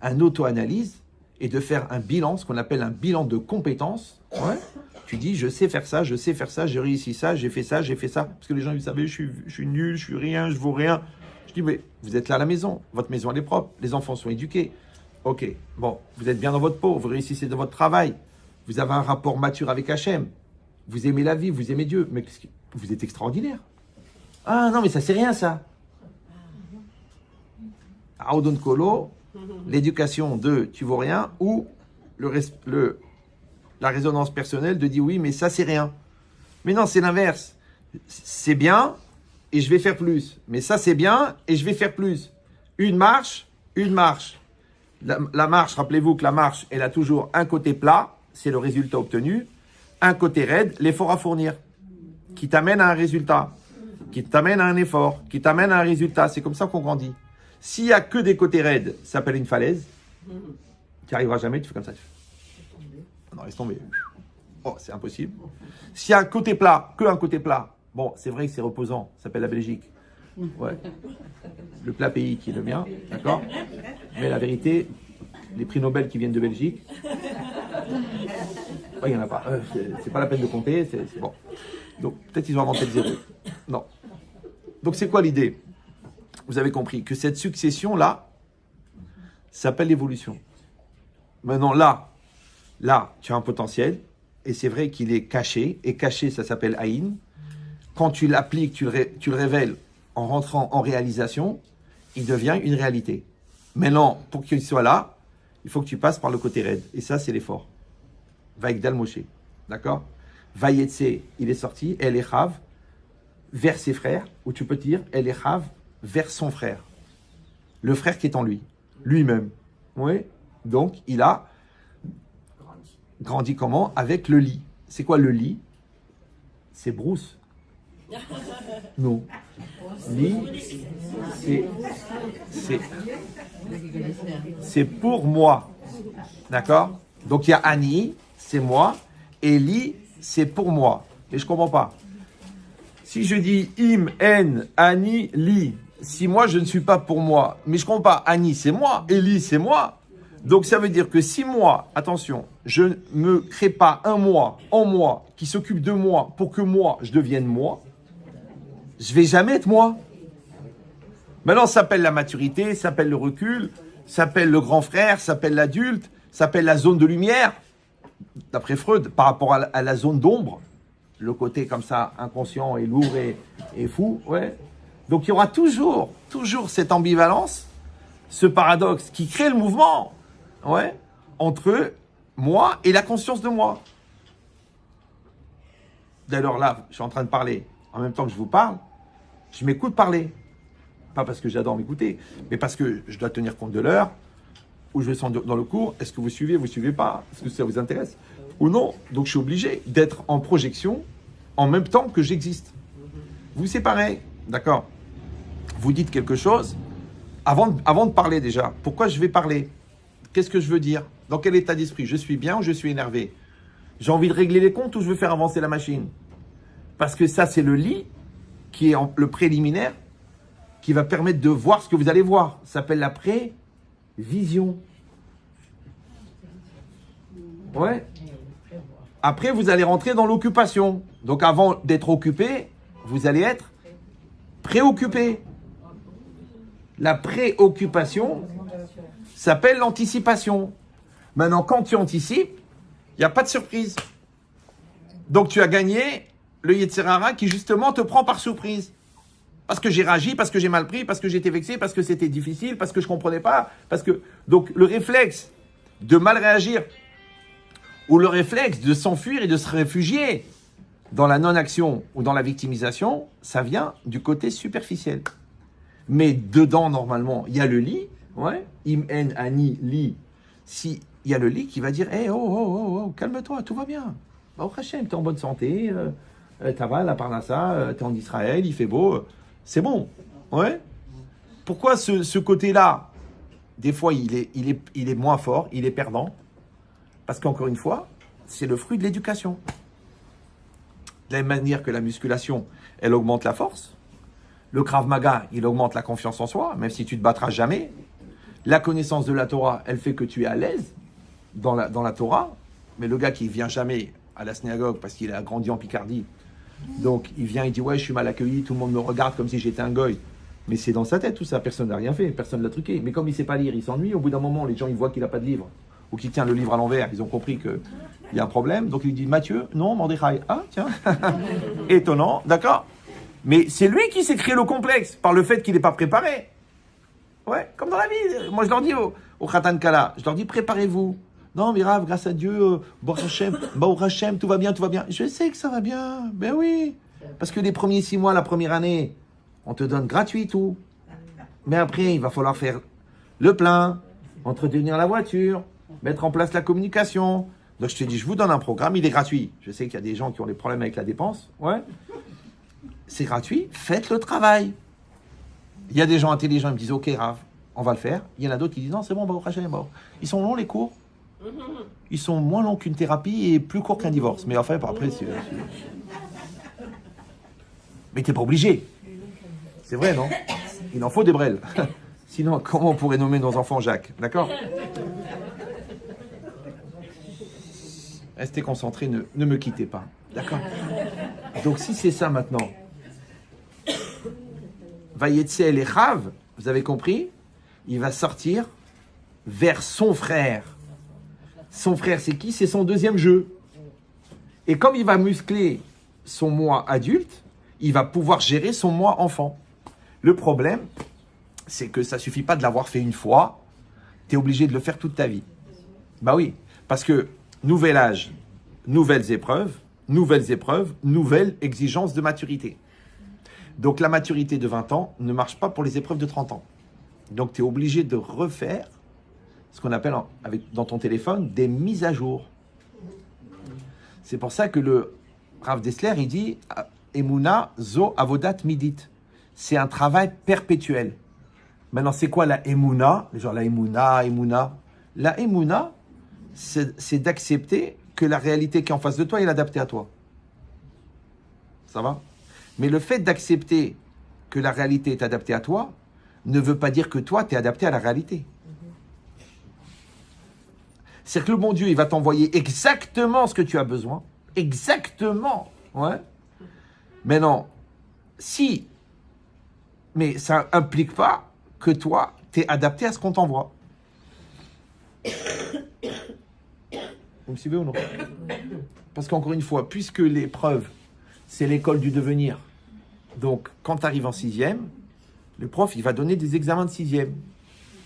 une auto-analyse et de faire un bilan, ce qu'on appelle un bilan de compétences. Ouais. Tu dis, je sais faire ça, j'ai réussi ça, j'ai fait ça. Parce que les gens, ils savent, je suis nul, je suis rien, je vaux rien. Je dis, mais vous êtes là à la maison, votre maison, elle est propre, les enfants sont éduqués. Ok, bon, vous êtes bien dans votre peau, vous réussissez dans votre travail, vous avez un rapport mature avec Hachem, vous aimez la vie, vous aimez Dieu, mais vous êtes extraordinaire. Ah non, mais ça, c'est rien, ça. Audon Kolo, l'éducation de tu vaux rien, ou la résonance personnelle de dire oui, mais ça, c'est rien. Mais non, c'est l'inverse. C'est bien et je vais faire plus. Mais ça, c'est bien et je vais faire plus. Une marche. La marche, rappelez-vous que la marche, elle a toujours un côté plat, c'est le résultat obtenu, un côté raide, l'effort à fournir, qui t'amène à un résultat, qui t'amène à un effort, qui t'amène à un résultat. C'est comme ça qu'on grandit. S'il n'y a que des côtés raides, ça s'appelle une falaise. Tu n'y arriveras jamais, tu fais comme ça. Non, laisse tomber. Oh, c'est impossible. S'il y a un côté plat, que un côté plat, bon, c'est vrai que c'est reposant, ça s'appelle la Belgique. Ouais. Le plat pays qui est le mien, d'accord? Mais la vérité, les prix Nobel qui viennent de Belgique, il n'y en a pas. C'est pas la peine de compter, c'est bon. Donc, peut-être ils ont inventé le zéro. Non. Donc, c'est quoi l'idée? Vous avez compris que cette succession-là s'appelle l'évolution. Maintenant, là, tu as un potentiel, et c'est vrai qu'il est caché, et caché, ça s'appelle Aïn. Quand tu l'appliques, tu le révèles en rentrant en réalisation, il devient une réalité. Maintenant, pour qu'il soit là, il faut que tu passes par le côté raide. Et ça, c'est l'effort. Vaïgdal Moshe. D'accord? Vayetse, il est sorti, El Echav, vers ses frères, ou tu peux dire El Echav, vers son frère. Le frère qui est en lui. Lui-même. Oui. Donc, il a grandi comment? Avec le lit. C'est quoi le lit? C'est Bruce. Non. Lit, c'est pour moi. D'accord? Donc il y a Annie, c'est moi, et Li, c'est pour moi. Mais je ne comprends pas. Si je dis Im, En, Annie, Li, si moi je ne suis pas pour moi, mais je ne comprends pas, Annie c'est moi, et Li c'est moi. Donc ça veut dire que si moi, attention, je ne me crée pas un moi, en moi, qui s'occupe de moi pour que moi, je devienne moi, je ne vais jamais être moi. Maintenant, ça s'appelle la maturité, ça s'appelle le recul, ça s'appelle le grand frère, ça s'appelle l'adulte, ça s'appelle la zone de lumière, d'après Freud, par rapport à la zone d'ombre, le côté comme ça, inconscient et lourd et fou. Ouais. Donc il y aura toujours cette ambivalence, ce paradoxe qui crée le mouvement, ouais, entre moi et la conscience de moi. D'ailleurs là, je suis en train de parler, en même temps que je vous parle, je m'écoute parler. Pas parce que j'adore m'écouter, mais parce que je dois tenir compte de l'heure, où je vais dans le cours. Est-ce que vous suivez pas? Est-ce que ça vous intéresse ou non? Donc je suis obligé d'être en projection en même temps que j'existe. Vous séparez, d'accord? Vous dites quelque chose avant de parler déjà. Pourquoi je vais parler? Qu'est-ce que je veux dire? Dans quel état d'esprit? Je suis bien ou je suis énervé? J'ai envie de régler les comptes ou je veux faire avancer la machine? Parce que ça, c'est le lit qui est le préliminaire qui va permettre de voir ce que vous allez voir. Ça s'appelle la prévision. Ouais. Après, vous allez rentrer dans l'occupation. Donc, avant d'être occupé, vous allez être préoccupé. La préoccupation s'appelle l'anticipation. Maintenant, quand tu anticipes, il n'y a pas de surprise. Donc, tu as gagné le Yetzer Hara qui, justement, te prend par surprise. Parce que j'ai réagi, parce que j'ai mal pris, parce que j'étais vexé, parce que c'était difficile, parce que je ne comprenais pas. Donc, le réflexe de mal réagir ou le réflexe de s'enfuir et de se réfugier dans la non-action ou dans la victimisation, ça vient du côté superficiel. Mais dedans, normalement, il y a le lit, ouais, im, en, ani, li. Si il y a le lit qui va dire, hey, oh, calme-toi, tout va bien. Bah, au Hachem, t'es en bonne santé, t'as va, la Parnassa, t'es en Israël, il fait beau, c'est bon, ouais. Pourquoi ce côté-là, des fois, il est moins fort, il est perdant? Parce qu'encore une fois, c'est le fruit de l'éducation. De la même manière que la musculation, elle augmente la force. Le Krav Maga, il augmente la confiance en soi, même si tu te battras jamais. La connaissance de la Torah, elle fait que tu es à l'aise dans la Torah. Mais le gars qui vient jamais à la synagogue parce qu'il a grandi en Picardie, donc il vient, il dit ouais, je suis mal accueilli, tout le monde me regarde comme si j'étais un goy. Mais c'est dans sa tête tout ça, personne n'a rien fait, personne ne l'a truqué. Mais comme il ne sait pas lire, il s'ennuie. Au bout d'un moment, les gens ils voient qu'il n'a pas de livre ou qu'il tient le livre à l'envers. Ils ont compris qu'il y a un problème. Donc il dit Mathieu, non, Mordechai. Ah tiens, étonnant, d'accord. Mais c'est lui qui s'est créé le complexe par le fait qu'il n'est pas préparé. Ouais, comme dans la vie. Moi je leur dis au Khatan Kala, je leur dis préparez-vous. Non, mais Rav, grâce à Dieu, Baruch Hashem, tout va bien, tout va bien. Je sais que ça va bien, ben oui. Parce que les premiers 6 mois, la première année, on te donne gratuit tout. Mais après, il va falloir faire le plein, entretenir la voiture, mettre en place la communication. Donc je te dis, je vous donne un programme, il est gratuit. Je sais qu'il y a des gens qui ont des problèmes avec la dépense. Ouais. C'est gratuit, faites le travail. Il y a des gens intelligents qui me disent, ok Rav, on va le faire. Il y en a d'autres qui disent, non, c'est bon, Baruch Hashem. Ils sont longs les cours. Ils sont moins longs qu'une thérapie et plus courts qu'un divorce. Mais enfin, après, c'est... Mais t'es pas obligé. C'est vrai, non? Il en faut des brels. Sinon, comment on pourrait nommer nos enfants Jacques? D'accord? Restez concentrés, ne me quittez pas. D'accord? Donc, si c'est ça maintenant, Vayetse et Rav, vous avez compris? Il va sortir vers son frère. Son frère, c'est qui? C'est son deuxième jeu. Et comme il va muscler son moi adulte, il va pouvoir gérer son moi enfant. Le problème, c'est que ça ne suffit pas de l'avoir fait une fois. Tu es obligé de le faire toute ta vie. Bah oui, parce que nouvel âge, nouvelles épreuves, nouvelles exigences de maturité. Donc la maturité de 20 ans ne marche pas pour les épreuves de 30 ans. Donc tu es obligé de refaire ce qu'on appelle dans ton téléphone des mises à jour. C'est pour ça que le Rav Dessler, il dit Emouna zo avodat midit. C'est un travail perpétuel. Maintenant, c'est quoi la Emouna? Genre la Emouna. La Emouna, c'est d'accepter que la réalité qui est en face de toi est adaptée à toi. Ça va? Mais le fait d'accepter que la réalité est adaptée à toi ne veut pas dire que toi, tu es adapté à la réalité. C'est que le bon Dieu, il va t'envoyer exactement ce que tu as besoin. Exactement. Ouais. Mais non, si, mais ça implique pas que toi, tu es adapté à ce qu'on t'envoie. Vous me suivez ou non? Parce qu'encore une fois, puisque l'épreuve, c'est l'école du devenir. Donc, quand tu arrives en 6e, le prof, il va donner des examens de 6e.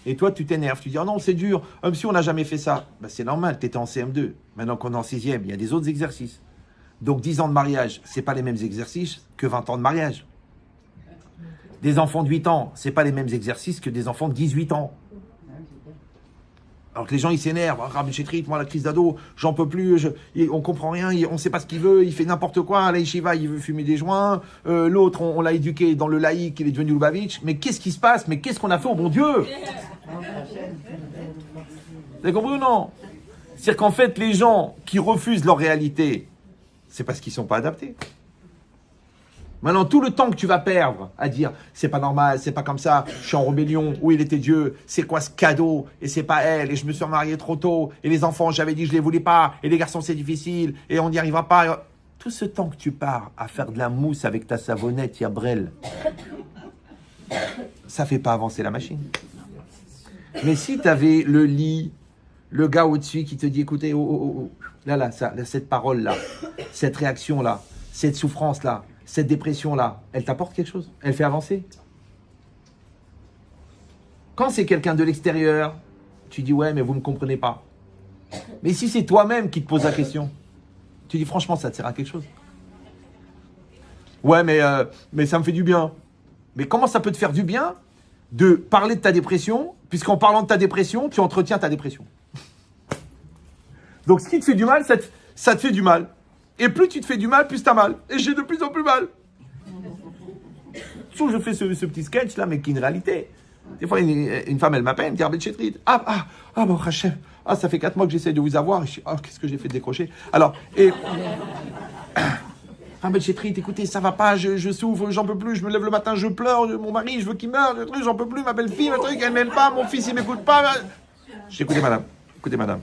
Et toi, tu t'énerves. Tu dis, oh non, c'est dur. Monsieur, on n'a jamais fait ça. Ben, c'est normal, tu étais en CM2. Maintenant qu'on est en 6e, il y a des autres exercices. Donc, 10 ans de mariage, ce n'est pas les mêmes exercices que 20 ans de mariage. Des enfants de 8 ans, ce n'est pas les mêmes exercices que des enfants de 18 ans. Alors que les gens, ils s'énervent. Rabbi Chetrit, moi, la crise d'ado, j'en peux plus, on comprend rien, on ne sait pas ce qu'il veut, il fait n'importe quoi. À la yeshiva, il veut fumer des joints. L'autre, on l'a éduqué dans le laïc, il est devenu Lubavitch. Mais qu'est-ce qui se passe? Mais qu'est-ce qu'on a fait au bon Dieu? Vous avez compris ou non? C'est-à-dire qu'en fait, les gens qui refusent leur réalité, c'est parce qu'ils ne sont pas adaptés. Maintenant, tout le temps que tu vas perdre à dire c'est pas normal, c'est pas comme ça, je suis en rébellion, où il était Dieu, c'est quoi ce cadeau, et c'est pas elle, et je me suis marié trop tôt, et les enfants, j'avais dit je les voulais pas, et les garçons c'est difficile, et on n'y arrivera pas. Tout ce temps que tu pars à faire de la mousse avec ta savonnette Yabrel, ça fait pas avancer la machine. Mais si tu avais le lit, le gars au-dessus qui te dit écoutez, là, cette parole-là, cette réaction-là, cette souffrance-là, cette dépression-là, elle t'apporte quelque chose? Elle fait avancer? Quand c'est quelqu'un de l'extérieur, tu dis ouais, mais vous ne me comprenez pas. Mais si c'est toi-même qui te pose la question, tu dis franchement, ça te sert à quelque chose? Ouais, mais ça me fait du bien. Mais comment ça peut te faire du bien de parler de ta dépression, puisqu'en parlant de ta dépression, tu entretiens ta dépression? Donc ce qui te fait du mal, ça te fait du mal. Et plus tu te fais du mal, plus tu as mal. Et j'ai de plus en plus mal. Sauf que je fais ce petit sketch là, mais qui est une réalité. Des fois, une femme, elle m'appelle, elle me dit, Rabbi Chetrit, bon, Hachem, ça fait 4 mois que j'essaie de vous avoir. Et je dis, qu'est-ce que j'ai fait de décrocher? Alors, Rabbi Chetrit, écoutez, ça va pas, je souffre, j'en peux plus, je me lève le matin, je pleure, mon mari, je veux qu'il meure, j'en peux plus, ma belle-fille, ma truc, elle m'aime pas, mon fils, il m'écoute pas. Je dis, écoutez, madame,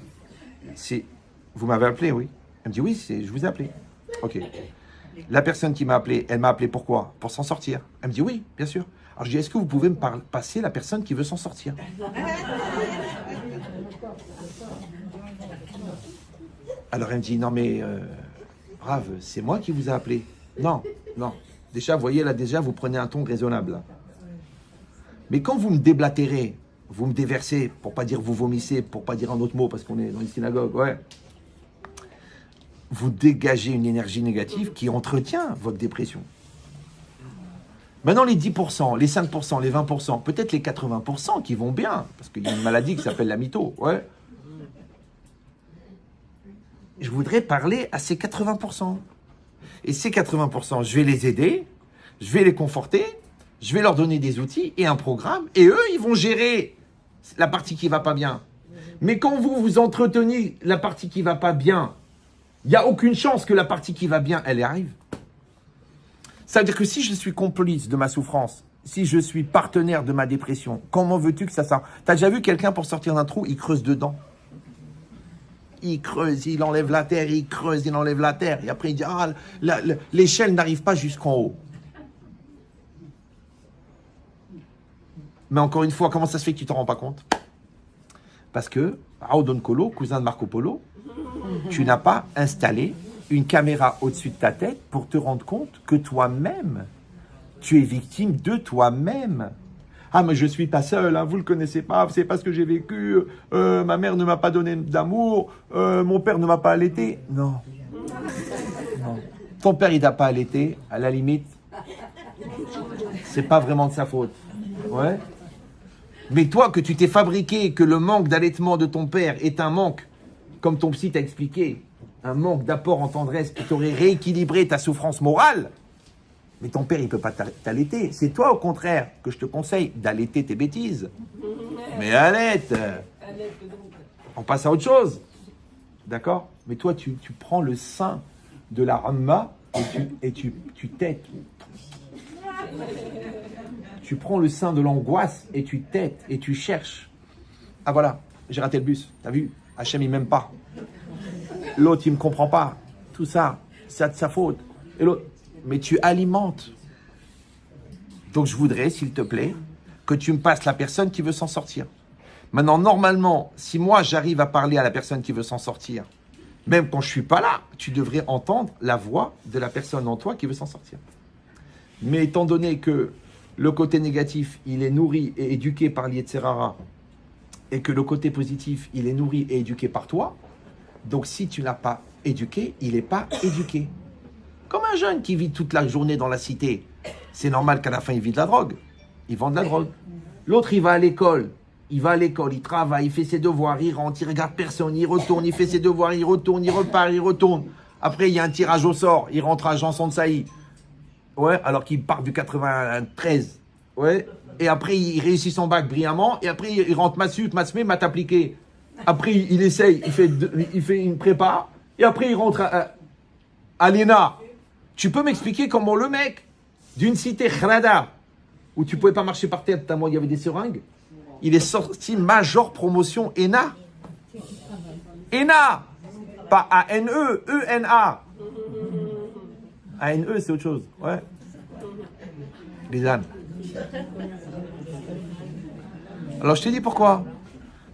vous m'avez appelé, oui. Elle me dit, oui, je vous ai appelé. Ok. La personne qui m'a appelé, elle m'a appelé pourquoi? Pour s'en sortir. Elle me dit, oui, bien sûr. Alors je dis, est-ce que vous pouvez me passer la personne qui veut s'en sortir? Alors elle me dit, non mais, Rav, c'est moi qui vous ai appelé. Non. Déjà, vous voyez, là, vous prenez un ton raisonnable. Là. Mais quand vous me déblatérez, vous me déversez, pour pas dire vous vomissez, pour pas dire un autre mot, parce qu'on est dans une synagogue, ouais. Vous dégagez une énergie négative qui entretient votre dépression. Maintenant, les 10%, les 5%, les 20%, peut-être les 80% qui vont bien, parce qu'il y a une maladie qui s'appelle la mytho, ouais. Je voudrais parler à ces 80%. Et ces 80%, je vais les aider, je vais les conforter, je vais leur donner des outils et un programme, et eux, ils vont gérer la partie qui va pas bien. Mais quand vous entretenez la partie qui va pas bien, il n'y a aucune chance que la partie qui va bien, elle arrive. Ça veut dire que si je suis complice de ma souffrance, si je suis partenaire de ma dépression, comment veux-tu que ça sorte? T'as déjà vu quelqu'un pour sortir d'un trou, il creuse dedans? Il creuse, il enlève la terre, il creuse, il enlève la terre. Et après, il dit, l'échelle n'arrive pas jusqu'en haut. Mais encore une fois, comment ça se fait que tu t'en rends pas compte? Parce que, Raoudon Kolo, cousin de Marco Polo, tu n'as pas installé une caméra au-dessus de ta tête pour te rendre compte que toi-même, tu es victime de toi-même. Mais je ne suis pas seul, vous ne le connaissez pas, c'est pas ce que j'ai vécu, ma mère ne m'a pas donné d'amour, mon père ne m'a pas allaité. Non. Ton père, il t'a pas allaité, à la limite, c'est pas vraiment de sa faute. Ouais. Mais toi, que tu t'es fabriqué, que le manque d'allaitement de ton père est un manque, comme ton psy t'a expliqué, un manque d'apport en tendresse qui t'aurait rééquilibré ta souffrance morale, mais ton père, il ne peut pas t'allaiter. C'est toi, au contraire, que je te conseille d'allaiter tes bêtises. Mais allaite. On passe à autre chose. D'accord? Mais toi, tu prends le sein de la Ramma et tu têtes. Tu prends le sein de l'angoisse et tu têtes et tu cherches. Ah voilà, j'ai raté le bus. T'as vu? Hachem, il m'aime pas. L'autre, il me comprend pas. Tout ça, c'est de sa faute. Et l'autre, mais tu alimentes. Donc je voudrais, s'il te plaît, que tu me passes la personne qui veut s'en sortir. Maintenant, normalement, si moi j'arrive à parler à la personne qui veut s'en sortir, même quand je suis pas là, tu devrais entendre la voix de la personne en toi qui veut s'en sortir. Mais étant donné que le côté négatif, il est nourri et éduqué par l'Yetzerara, et que le côté positif, il est nourri et éduqué par toi, donc si tu ne l'as pas éduqué, il n'est pas éduqué. Comme un jeune qui vit toute la journée dans la cité, c'est normal qu'à la fin, il vit de la drogue. Il vend de la drogue. L'autre, il va à l'école, il travaille, il fait ses devoirs, il rentre, il regarde personne, il retourne, il fait ses devoirs, il retourne, il repart, il retourne. Après, il y a un tirage au sort, il rentre à Janson de Sailly. Ouais, alors qu'il part du 93. Ouais. Et après, il réussit son bac brillamment. Et après, il rentre maths maths appliqué. Après, il essaye, il fait une prépa. Et après, il rentre à l'ENA. Tu peux m'expliquer comment le mec d'une cité Khrada, où tu pouvais pas marcher par terre tellement il y avait des seringues, il est sorti major promotion ENA. ENA, pas A-N-E, E-N-A. A-N-E, c'est autre chose. Ouais. Bizarre. Alors, je te dis pourquoi.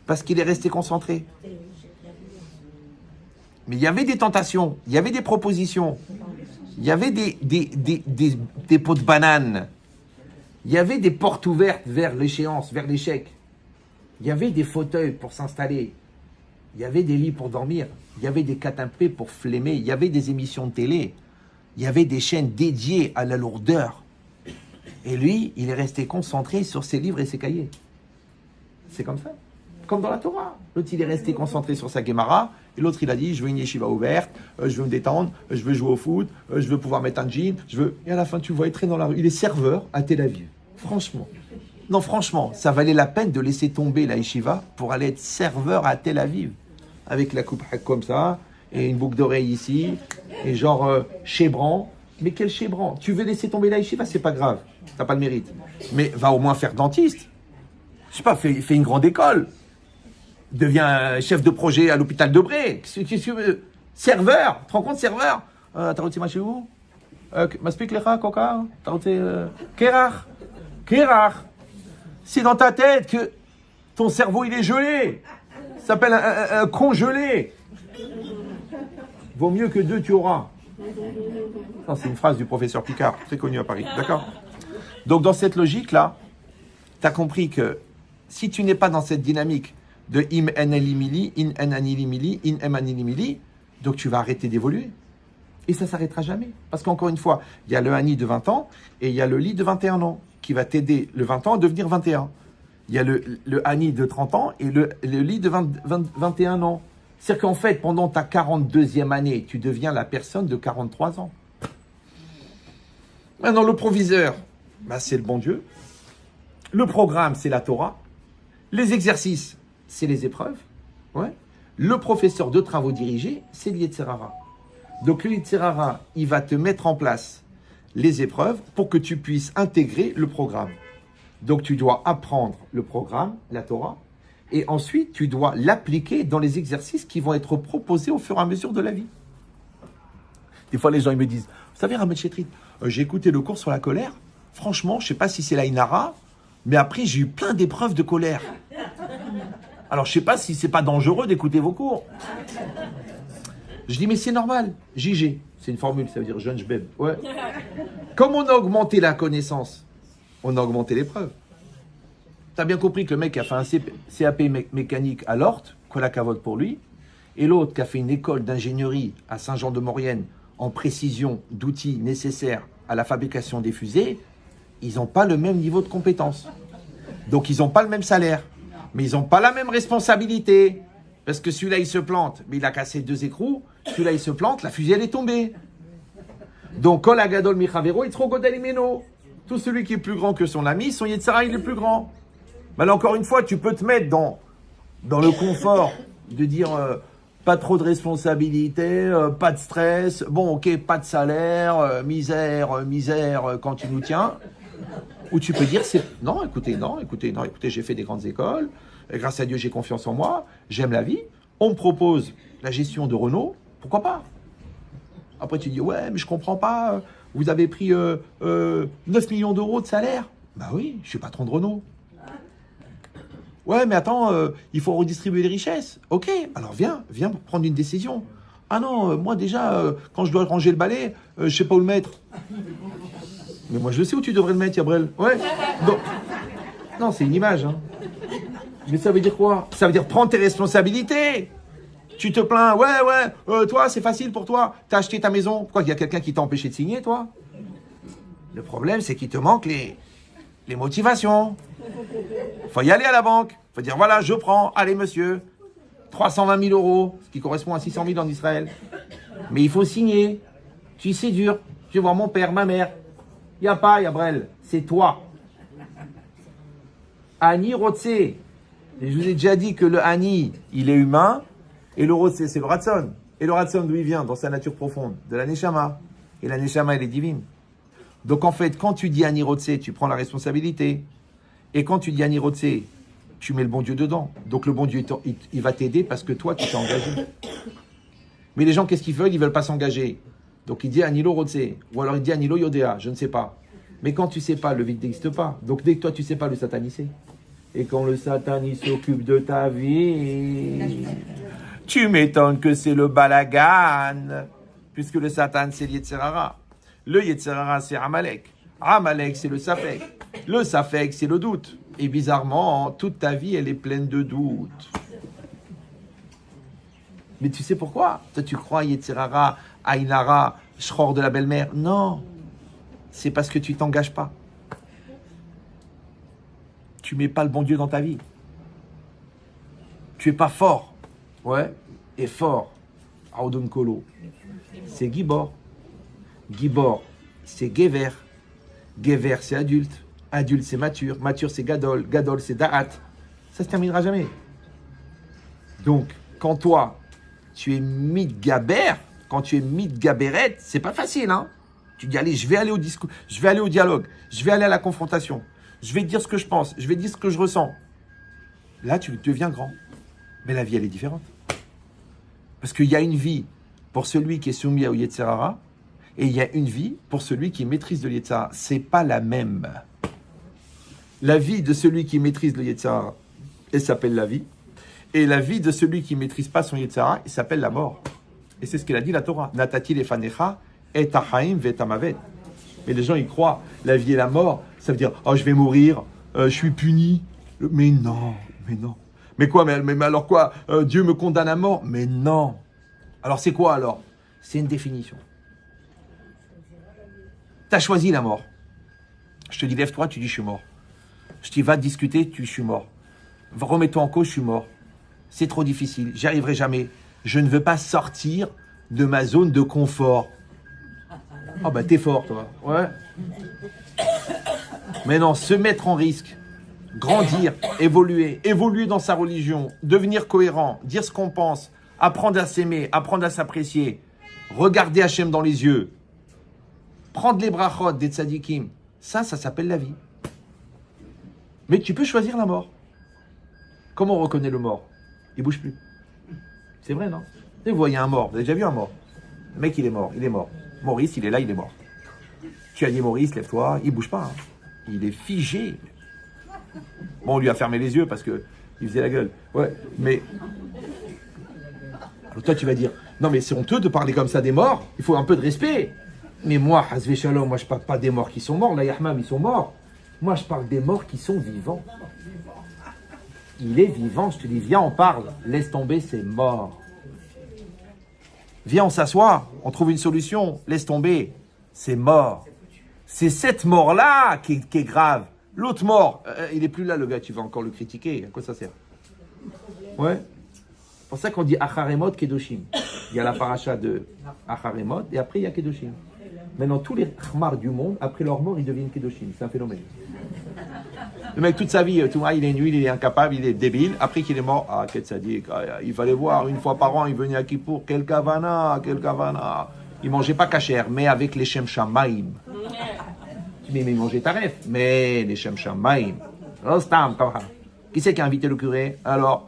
Parce qu'il est resté concentré. Mais il y avait des tentations, il y avait des propositions, il y avait des pots de bananes, il y avait des portes ouvertes vers l'échéance, vers l'échec. Il y avait des fauteuils pour s'installer, il y avait des lits pour dormir, il y avait des canapés pour flemmer, il y avait des émissions de télé, il y avait des chaînes dédiées à la lourdeur. Et lui, il est resté concentré sur ses livres et ses cahiers. C'est comme ça. Comme dans la Torah. L'autre, il est resté concentré sur sa Gemara. Et l'autre, il a dit, je veux une yeshiva ouverte, je veux me détendre, je veux jouer au foot, je veux pouvoir mettre un jean, je veux... Et à la fin, tu vois, il traîne dans la rue. Il est serveur à Tel Aviv. Franchement. Non, franchement, ça valait la peine de laisser tomber la yeshiva pour aller être serveur à Tel Aviv. Avec la coupe comme ça, et une boucle d'oreille ici, et genre chébran. Mais quel chébran? Tu veux laisser tomber la yeshiva, c'est pas grave. T'as pas le mérite. Mais va au moins faire dentiste. Je sais pas, fais une grande école. Deviens chef de projet à l'hôpital de Bré. Qu'est-ce que tu veux? Serveur. Tu te rends compte, serveur? T'as reçu ma chez où? M'explique les coca? T'as reçu Kerach. Kerach. C'est dans ta tête que ton cerveau il est gelé. Ça s'appelle un congelé. Vaut mieux que 2 tu auras. Non, c'est une phrase du professeur Picard, très connu à Paris. D'accord? Donc dans cette logique-là, tu as compris que si tu n'es pas dans cette dynamique de im en elimili, in en anilimili, in em anilimili, donc tu vas arrêter d'évoluer. Et ça ne s'arrêtera jamais. Parce qu'encore une fois, il y a le Hani de 20 ans et il y a le Li de 21 ans qui va t'aider le 20 ans à devenir 21. Il y a le Hani de 30 ans et le Li de 21 ans. C'est-à-dire qu'en fait, pendant ta 42e année, tu deviens la personne de 43 ans. Maintenant, le proviseur, c'est le bon Dieu. Le programme, c'est la Torah. Les exercices, c'est les épreuves. Ouais. Le professeur de travaux dirigés, c'est l'Yetzerara. Donc le Yetzerara, il va te mettre en place les épreuves pour que tu puisses intégrer le programme. Donc tu dois apprendre le programme, la Torah, et ensuite tu dois l'appliquer dans les exercices qui vont être proposés au fur et à mesure de la vie. Des fois les gens ils me disent, vous savez Ramet Chetrit, j'ai écouté le cours sur la colère, franchement je ne sais pas si c'est la Inara, mais après j'ai eu plein d'épreuves de colère. Alors je ne sais pas si c'est pas dangereux d'écouter vos cours. Je dis mais c'est normal, JG, c'est une formule, ça veut dire jeune jbeb. Ouais. Comme on a augmenté la connaissance, on a augmenté l'épreuve. Tu as bien compris que le mec qui a fait un CAP mécanique à l'Orte, quoi la cavote pour lui, et l'autre qui a fait une école d'ingénierie à Saint-Jean-de-Maurienne en précision d'outils nécessaires à la fabrication des fusées, ils n'ont pas le même niveau de compétence. Donc ils n'ont pas le même salaire, mais ils n'ont pas la même responsabilité. Parce que celui-là il se plante, mais il a cassé 2 écrous, celui-là il se plante, la fusée elle est tombée. Donc Kol Agadol Michavero, Yitzro Godel Imeno. Tout celui qui est plus grand que son ami, son Yetzara, il est plus grand. Mais là, encore une fois, tu peux te mettre dans le confort de dire pas trop de responsabilité, pas de stress, bon, ok, pas de salaire, misère quand tu nous tiens. Ou tu peux dire, non, écoutez, j'ai fait des grandes écoles, grâce à Dieu, j'ai confiance en moi, j'aime la vie, on me propose la gestion de Renault, pourquoi pas? Après, tu dis, ouais, mais je comprends pas, vous avez pris 9 millions d'euros de salaire. Bah oui, je suis patron de Renault. Ouais, mais attends, il faut redistribuer les richesses. Ok, alors viens prendre une décision. Ah non, moi déjà, quand je dois ranger le balai, je sais pas où le mettre. Mais moi, je sais où tu devrais le mettre, Yabrel. Ouais. Donc, non, c'est une image. Hein. Mais ça veut dire quoi? Ça veut dire prendre tes responsabilités. Tu te plains, ouais, toi, c'est facile pour toi. T'as acheté ta maison. Pourquoi? Il y a quelqu'un qui t'a empêché de signer, toi? Le problème, c'est qu'il te manque les motivations. Faut y aller à la banque. Faut dire, voilà, je prends. Allez, monsieur. 320 000 euros, ce qui correspond à 600 000 en Israël. Mais il faut signer. Tu sais, c'est dur. Je vais voir mon père, ma mère. Il n'y a pas, Yabrel. C'est toi. Ani Rotse. Et je vous ai déjà dit que le Ani, il est humain. Et le Rotse, c'est le Ratson. Et le Ratson, d'où il vient? Dans sa nature profonde. De la Neshama. Et la Neshama, elle est divine. Donc en fait, quand tu dis Ani Rotse, tu prends la responsabilité. Et quand tu dis Ani Rotse, tu mets le bon Dieu dedans. Donc le bon Dieu, il va t'aider parce que toi, tu t'es engagé. Mais les gens, qu'est-ce qu'ils veulent? Ils ne veulent pas s'engager. Donc il dit Anilo Rotse. Ou alors il dit Anilo Yodea. Je ne sais pas. Mais quand tu ne sais pas, le vide n'existe pas. Donc dès que toi, tu ne sais pas, le Satan y sait. Et quand le Satan, il s'occupe de ta vie, tu m'étonnes que c'est le balagan. Puisque le Satan, c'est le Yetzerara. Le Yetzerara, c'est Amalek. Amalek, c'est le Safek. Le Safek, c'est le doute. Et bizarrement, toute ta vie, elle est pleine de doutes. Mais tu sais pourquoi? Toi, tu crois Yetzerara, Ainara, Shror de la belle-mère? Non. C'est parce que tu t'engages pas. Tu mets pas le bon Dieu dans ta vie. Tu es pas fort. Ouais. Et fort. Audon Kolo. C'est Gibor. Gibor, c'est Gever. Gever, c'est adulte. Adulte, c'est mature. Mature, c'est gadol. Gadol, c'est da'at. Ça se terminera jamais. Donc, quand toi, tu es mitgaber, quand tu es mitgaberet, c'est pas facile, hein. Tu dis, allez, je vais aller au discours, je vais aller au dialogue, je vais aller à la confrontation, je vais dire ce que je pense, je vais dire ce que je ressens. Là, tu deviens grand. Mais la vie, elle est différente. Parce qu'il y a une vie pour celui qui est soumis au Yetzer Hara, et il y a une vie pour celui qui maîtrise le Yetzer Hara. C'est pas la même. La vie de celui qui maîtrise le Yetzer Hara, elle s'appelle la vie. Et la vie de celui qui ne maîtrise pas son Yetzer Hara, il s'appelle la mort. Et c'est ce qu'il a dit la Torah. Natati lefanecha et tachaim vetamavet. Mais les gens, ils croient, la vie et la mort, ça veut dire, oh, je vais mourir, je suis puni. Mais non, mais non. Mais quoi, mais alors quoi, Dieu me condamne à mort? Mais non. Alors c'est quoi alors? C'est une définition. Tu as choisi la mort. Je te dis, lève-toi, tu dis, je suis mort. Je dis, va discuter, tu dis, je suis mort. Remets-toi en cause, je suis mort. C'est trop difficile, j'y arriverai jamais. Je ne veux pas sortir de ma zone de confort. Ah bah t'es fort toi, ouais. Mais non, se mettre en risque, grandir, évoluer dans sa religion, devenir cohérent, dire ce qu'on pense, apprendre à s'aimer, apprendre à s'apprécier, regarder Hachem dans les yeux, prendre les brachot des tzadikim, ça s'appelle la vie. Mais tu peux choisir la mort. Comment on reconnaît le mort? Il bouge plus. C'est vrai, non? Vous voyez un mort, vous avez déjà vu un mort? Le mec, il est mort. Maurice, il est là, il est mort. Tu as dit, Maurice, lève-toi, il bouge pas. Hein. Il est figé. Bon, on lui a fermé les yeux parce que il faisait la gueule. Ouais, mais... Alors toi, tu vas dire, non mais c'est honteux de parler comme ça des morts, il faut un peu de respect. Mais moi, Hazvé Shalom, moi je parle pas des morts qui sont morts, la Yahmam, ils sont morts. Moi, je parle des morts qui sont vivants. Il est vivant, je te dis, viens, on parle. Laisse tomber, c'est mort. Viens, on s'assoit, on trouve une solution. Laisse tomber, c'est mort. C'est cette mort-là qui est grave. L'autre mort, il est plus là, le gars, tu vas encore le critiquer. À quoi ça sert? Ouais. C'est pour ça qu'on dit Acharemot Kedoshim. Il y a la paracha de Acharemot et après il y a Kedoshim. Maintenant, tous les khmar du monde, après leur mort, ils deviennent Kedoshim. C'est un phénomène. Le mec, toute sa vie, il est nul, il est incapable, il est débile. Après qu'il est mort, ah, quel sadique, il fallait voir, une fois par an, il venait à Kippour, quel kavana. Il mangeait pas kasher, mais avec les Shem Shamaim. Mais il mangeait taref, mais les Shem Shamaim. Rostam, qui c'est qui a invité le curé? Alors,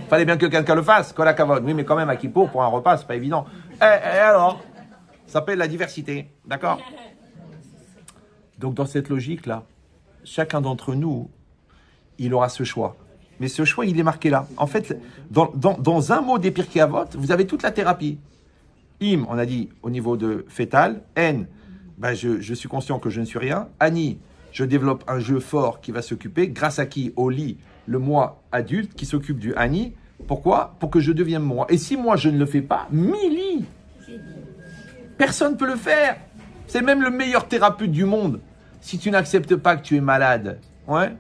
fallait bien que quelqu'un le fasse, Kol HaKavod. Oui, mais quand même, à Kippour, pour un repas, c'est pas évident. Et alors, ça s'appelle la diversité, d'accord? Donc, dans cette logique-là, chacun d'entre nous, il aura ce choix. Mais ce choix, il est marqué là. En fait, dans un mot des Pirkei Avot, vous avez toute la thérapie. Im, on a dit au niveau de fœtal. N, ben je suis conscient que je ne suis rien. Ani, je développe un jeu fort qui va s'occuper. Grâce à qui? Au lit, le moi adulte qui s'occupe du Ani. Pourquoi? Pour que je devienne moi. Et si moi, je ne le fais pas, Mili, personne ne peut le faire. C'est même le meilleur thérapeute du monde. Si tu n'acceptes pas que tu es malade, ouais,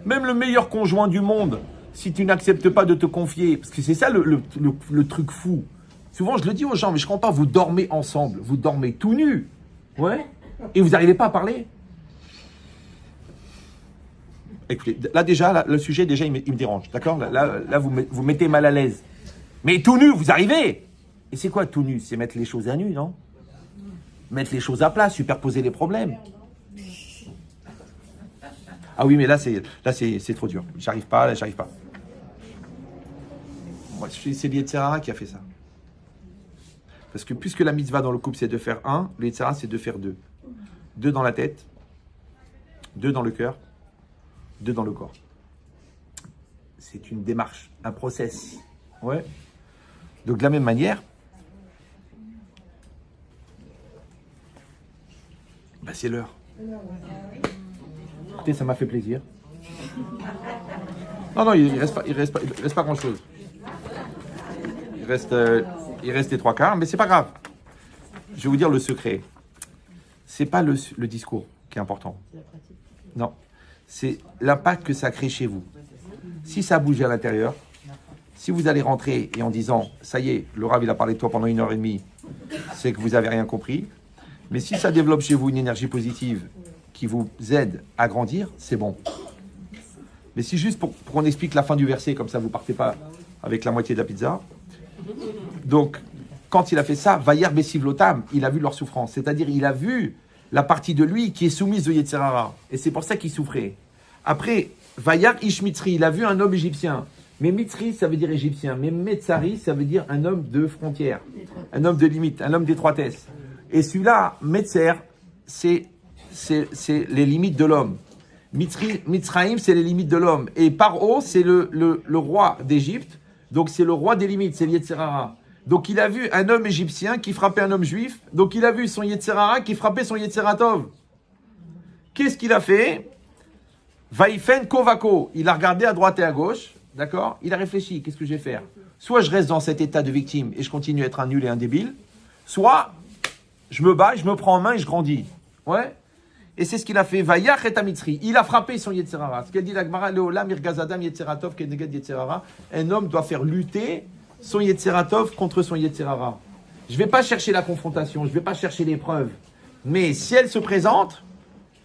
même le meilleur conjoint du monde, si tu n'acceptes pas de te confier, parce que c'est ça le truc fou. Souvent, je le dis aux gens, mais je comprends pas, vous dormez ensemble, vous dormez tout nus, ouais, et vous n'arrivez pas à parler. Écoutez, là déjà, le sujet, déjà, il me dérange, d'accord? Là vous mettez mal à l'aise. Mais tout nu, vous arrivez. Et c'est quoi tout nu? C'est mettre les choses à nu, non? Mettre les choses à plat, superposer les problèmes. Ah oui, mais là c'est trop dur. J'arrive pas. Moi, c'est l'Yetzer Hara qui a fait ça. Parce que puisque la mitzvah dans le couple c'est de faire un, l'Yetzer Hara c'est de faire deux. Deux dans la tête, deux dans le cœur, deux dans le corps. C'est une démarche, un process. Ouais. Donc de la même manière, bah, c'est l'heure. Écoutez, ça m'a fait plaisir. Non, il reste pas grand-chose. Il reste les trois quarts, mais c'est pas grave. Je vais vous dire le secret. C'est pas le discours qui est important. Non, c'est l'impact que ça crée chez vous. Si ça bouge à l'intérieur, si vous allez rentrer et en disant, ça y est, le Rav il a parlé de toi pendant 1h30, c'est que vous avez rien compris. Mais si ça développe chez vous une énergie positive qui vous aide à grandir, c'est bon. Mais si juste pour qu'on explique la fin du verset, comme ça vous partez pas avec la moitié de la pizza. Donc, quand il a fait ça, Vayer Besivlotam, il a vu leur souffrance. C'est-à-dire, il a vu la partie de lui qui est soumise au Yetzer Hara. Et c'est pour ça qu'il souffrait. Après, Vayer Ish Mitzri, il a vu un homme égyptien. Mais Mitzri, ça veut dire égyptien. Mais Metzari, ça veut dire un homme de frontière. Un homme de limite, un homme d'étroitesse. Et celui-là, Metzer, c'est les limites de l'homme. Mitzraïm, c'est les limites de l'homme. Et Paro, c'est le roi d'Égypte. Donc, c'est le roi des limites, c'est le Yetzer Hara. Donc, il a vu un homme égyptien qui frappait un homme juif. Donc, il a vu son Yetzer Hara qui frappait son Yetzer Tov. Qu'est-ce qu'il a fait? Vaïfen Kovako. Il a regardé à droite et à gauche. D'accord? Il a réfléchi. Qu'est-ce que je vais faire? Soit je reste dans cet état de victime et je continue à être un nul et un débile. Soit je me bats, je me prends en main et je grandis. Ouais? Et c'est ce qu'il a fait. Vayach et Amitzri. Il a frappé son Yetzer Hara. Ce qu'elle dit la Gemara, Leolam Irgazadam Yetzer Tov Keneged Yetzer Hara. Un homme doit faire lutter son Yetzer Tov contre son Yetzer Hara. Je ne vais pas chercher la confrontation, je ne vais pas chercher l'épreuve. Mais si elle se présente,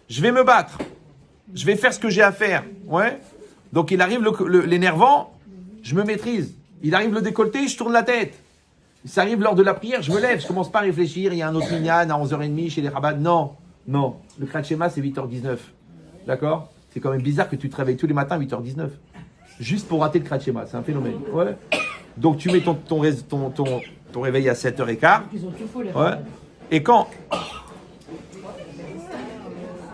je vais me battre. Je vais faire ce que j'ai à faire. Ouais? Donc il arrive l'énervant, je me maîtrise. Il arrive le décolleté, je tourne la tête. Ça arrive lors de la prière, je me lève, je commence pas à réfléchir, il y a un autre minyan à 11h30 chez les rabbins. Non. Le Kriyat Shema, c'est 8h19. D'accord? C'est quand même bizarre que tu te réveilles tous les matins à 8h19. Juste pour rater le Kriyat Shema, c'est un phénomène. Ouais. Donc tu mets ton réveil à 7h15. Ouais. Et quand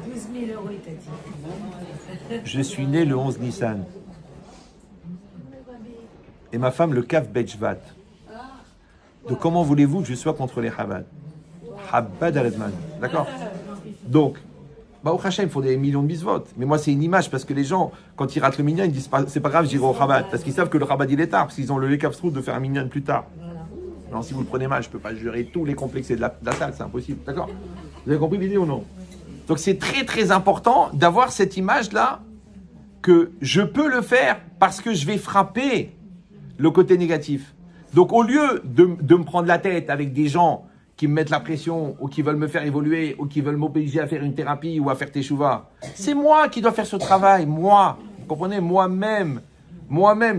12 000 €, il t'a dit. je suis né le 11 Nissan. Et ma femme le Kaf Betshvat. Donc comment voulez-vous que je sois contre les Chabad? Chabad Aredman. D'accord? Donc, au Hachem, il faut des millions de bisvotes. Mais moi, c'est une image parce que les gens, quand ils ratent le minyan, ils disent c'est pas grave, j'irai au Chabad. Parce qu'ils savent que le Chabad, il est tard. Parce qu'ils ont le Lekavstrout de faire un minyan plus tard. Non, si vous le prenez mal, je ne peux pas gérer tous les complexes de la salle, c'est impossible. D'accord? Vous avez compris l'idée ou non? Donc, c'est très, très important d'avoir cette image-là que je peux le faire parce que je vais frapper le côté négatif. Donc, au lieu de me prendre la tête avec des gens qui me mettent la pression ou qui veulent me faire évoluer ou qui veulent m'obliger à faire une thérapie ou à faire teshuva, c'est moi qui dois faire ce travail. Moi, vous comprenez? Moi-même,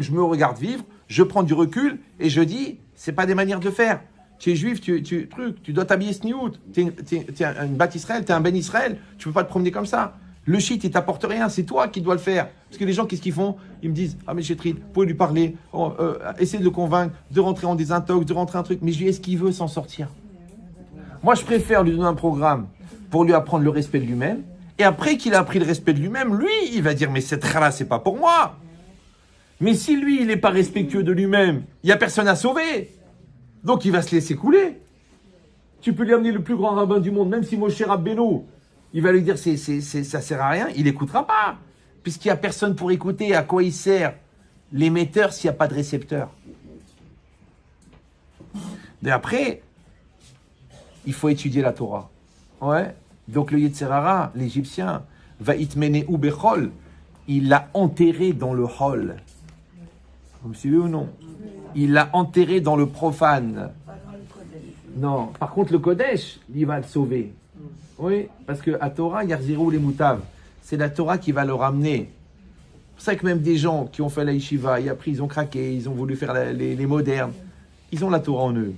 je me regarde vivre, je prends du recul et je dis, c'est pas des manières de faire. Tu es juif, tu dois t'habiller sniout. Tu es une Bat Israël, tu es un Ben Israël, tu peux pas te promener comme ça. Le shit, il t'apporte rien, c'est toi qui dois le faire. Parce que les gens, qu'est-ce qu'ils font? Ils me disent, ah mais Chétrid, vous pouvez lui parler, essayez de le convaincre, de rentrer en désintox, de rentrer un truc. Mais je lui dis, est-ce qu'il veut s'en sortir? Moi, je préfère lui donner un programme pour lui apprendre le respect de lui-même. Et après qu'il a appris le respect de lui-même, lui, il va dire, mais cette là c'est pas pour moi. Mais si lui, il n'est pas respectueux de lui-même, il n'y a personne à sauver. Donc, il va se laisser couler. Tu peux lui amener le plus grand rabbin du monde, même si Moshe Rabbeinu, il va lui dire, ça sert à rien, il n'écoutera pas. Puisqu'il n'y a personne pour écouter. À quoi il sert l'émetteur s'il n'y a pas de récepteur? Et après, il faut étudier la Torah. Ouais. Donc le Yetzer Hara, l'Égyptien, va itmene ou bechol, il l'a enterré dans le hol. Vous me suivez ou non? Il l'a enterré dans le profane. Non. Par contre, le Kodesh, il va le sauver. Oui, parce que à Torah, Yarzirou les Moutav, c'est la Torah qui va le ramener. C'est pour ça que même des gens qui ont fait la yeshiva, et après ils ont craqué, ils ont voulu faire les modernes, ils ont la Torah en eux.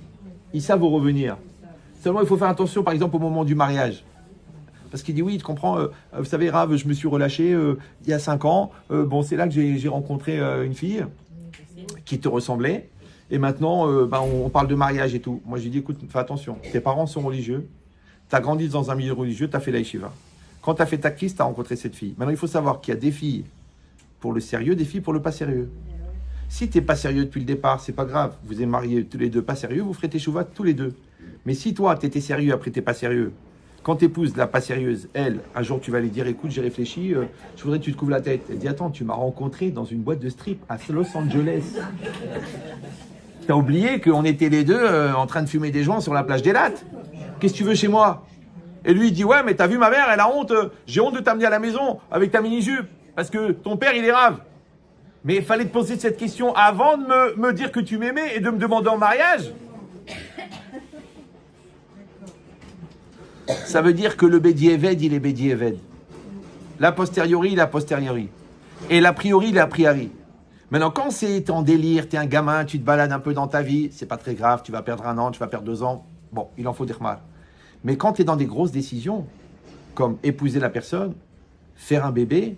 Ils savent revenir. Seulement, il faut faire attention, par exemple, au moment du mariage. Parce qu'il dit, oui, tu comprends, vous savez, Rav, je me suis relâché il y a 5 ans. Bon, c'est là que j'ai rencontré une fille qui te ressemblait. Et maintenant, on parle de mariage et tout. Moi, j'ai dit, écoute, fais attention. Tes parents sont religieux. Tu as grandi dans un milieu religieux, tu as fait la yeshiva. Quand tu as fait ta crise, tu as rencontré cette fille. Maintenant, il faut savoir qu'il y a des filles pour le sérieux, des filles pour le pas sérieux. Si tu n'es pas sérieux depuis le départ, c'est pas grave. Vous êtes mariés tous les deux pas sérieux, vous ferez tes chouvas tous les deux. Mais si toi, tu étais sérieux, après tu n'es pas sérieux, quand tu épouses la pas sérieuse, elle, un jour tu vas lui dire, écoute, j'ai réfléchi, je voudrais que tu te couvres la tête. Elle dit, attends, tu m'as rencontré dans une boîte de strip à Los Angeles. T'as oublié qu'on était les deux en train de fumer des joints sur la plage des Lattes. Qu'est-ce que tu veux chez moi? Et lui, il dit, ouais, mais t'as vu ma mère, elle a honte, j'ai honte de t'amener à la maison avec ta mini-jupe, parce que ton père, il est rave. Mais il fallait te poser cette question avant de me dire que tu m'aimais et de me demander en mariage. Ça veut dire que le Bédi Eved, il est Bédi Eved. La posteriori, la posteriori. Et l'a priori, l'a priori. Maintenant, quand c'est en délire, tu es un gamin, tu te balades un peu dans ta vie, c'est pas très grave, tu vas perdre 1 an, tu vas perdre 2 ans. Bon, il en faut dire mal. Mais quand tu es dans des grosses décisions, comme épouser la personne, faire un bébé,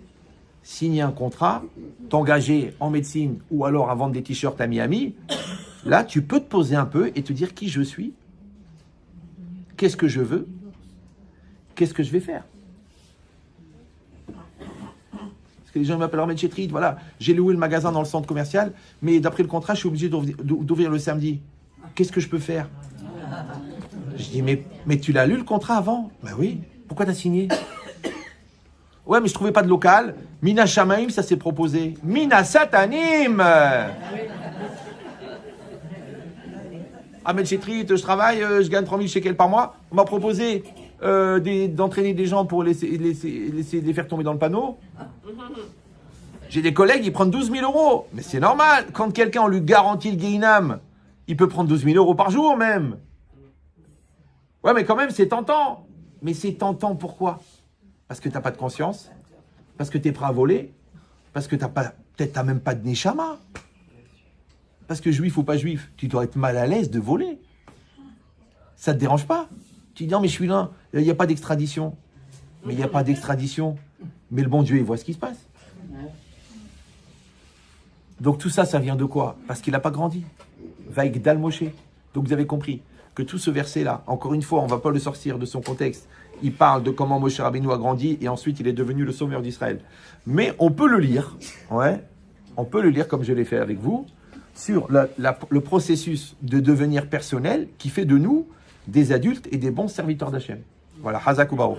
signer un contrat, t'engager en médecine ou alors à vendre des t-shirts à Miami, là, tu peux te poser un peu et te dire qui je suis, qu'est-ce que je veux, qu'est-ce que je vais faire. Parce que les gens m'appellent Ahmed Chetrit, voilà, j'ai loué le magasin dans le centre commercial, mais d'après le contrat, je suis obligé d'ouvrir le samedi. Qu'est-ce que je peux faire? Je dis, mais tu l'as lu le contrat avant? Ben oui. Pourquoi tu as signé? Ouais, mais je trouvais pas de local. Mina Shamaim, ça s'est proposé. Mina Satanim. Ahmed Chetrit, je travaille, je gagne 3000 shekels par mois. On m'a proposé d'entraîner des gens pour les faire tomber dans le panneau. J'ai des collègues, ils prennent 12 000 euros. Mais c'est normal. Quand quelqu'un, on lui garantit le Guéhinam, il peut prendre 12 000 euros par jour même. Ouais, mais quand même, c'est tentant. Mais c'est tentant pourquoi? Parce que tu n'as pas de conscience, parce que tu es prêt à voler, parce que peut-être tu n'as même pas de neshama. Parce que juif ou pas juif, tu dois être mal à l'aise de voler. Ça ne te dérange pas? Tu dis non, mais je suis là, il n'y a pas d'extradition. Mais il n'y a pas d'extradition. Mais le bon Dieu, il voit ce qui se passe. Donc tout ça, ça vient de quoi? Parce qu'il n'a pas grandi. Vaïgdal Moshe. Donc vous avez compris que tout ce verset-là, encore une fois, on ne va pas le sortir de son contexte. Il parle de comment Moshe Rabbeinu a grandi et ensuite il est devenu le sauveur d'Israël. Mais on peut le lire, ouais, on peut le lire comme je l'ai fait avec vous, sur le processus de devenir personnel qui fait de nous des adultes et des bons serviteurs d'Hachem. Voilà, Hazak Ubaou.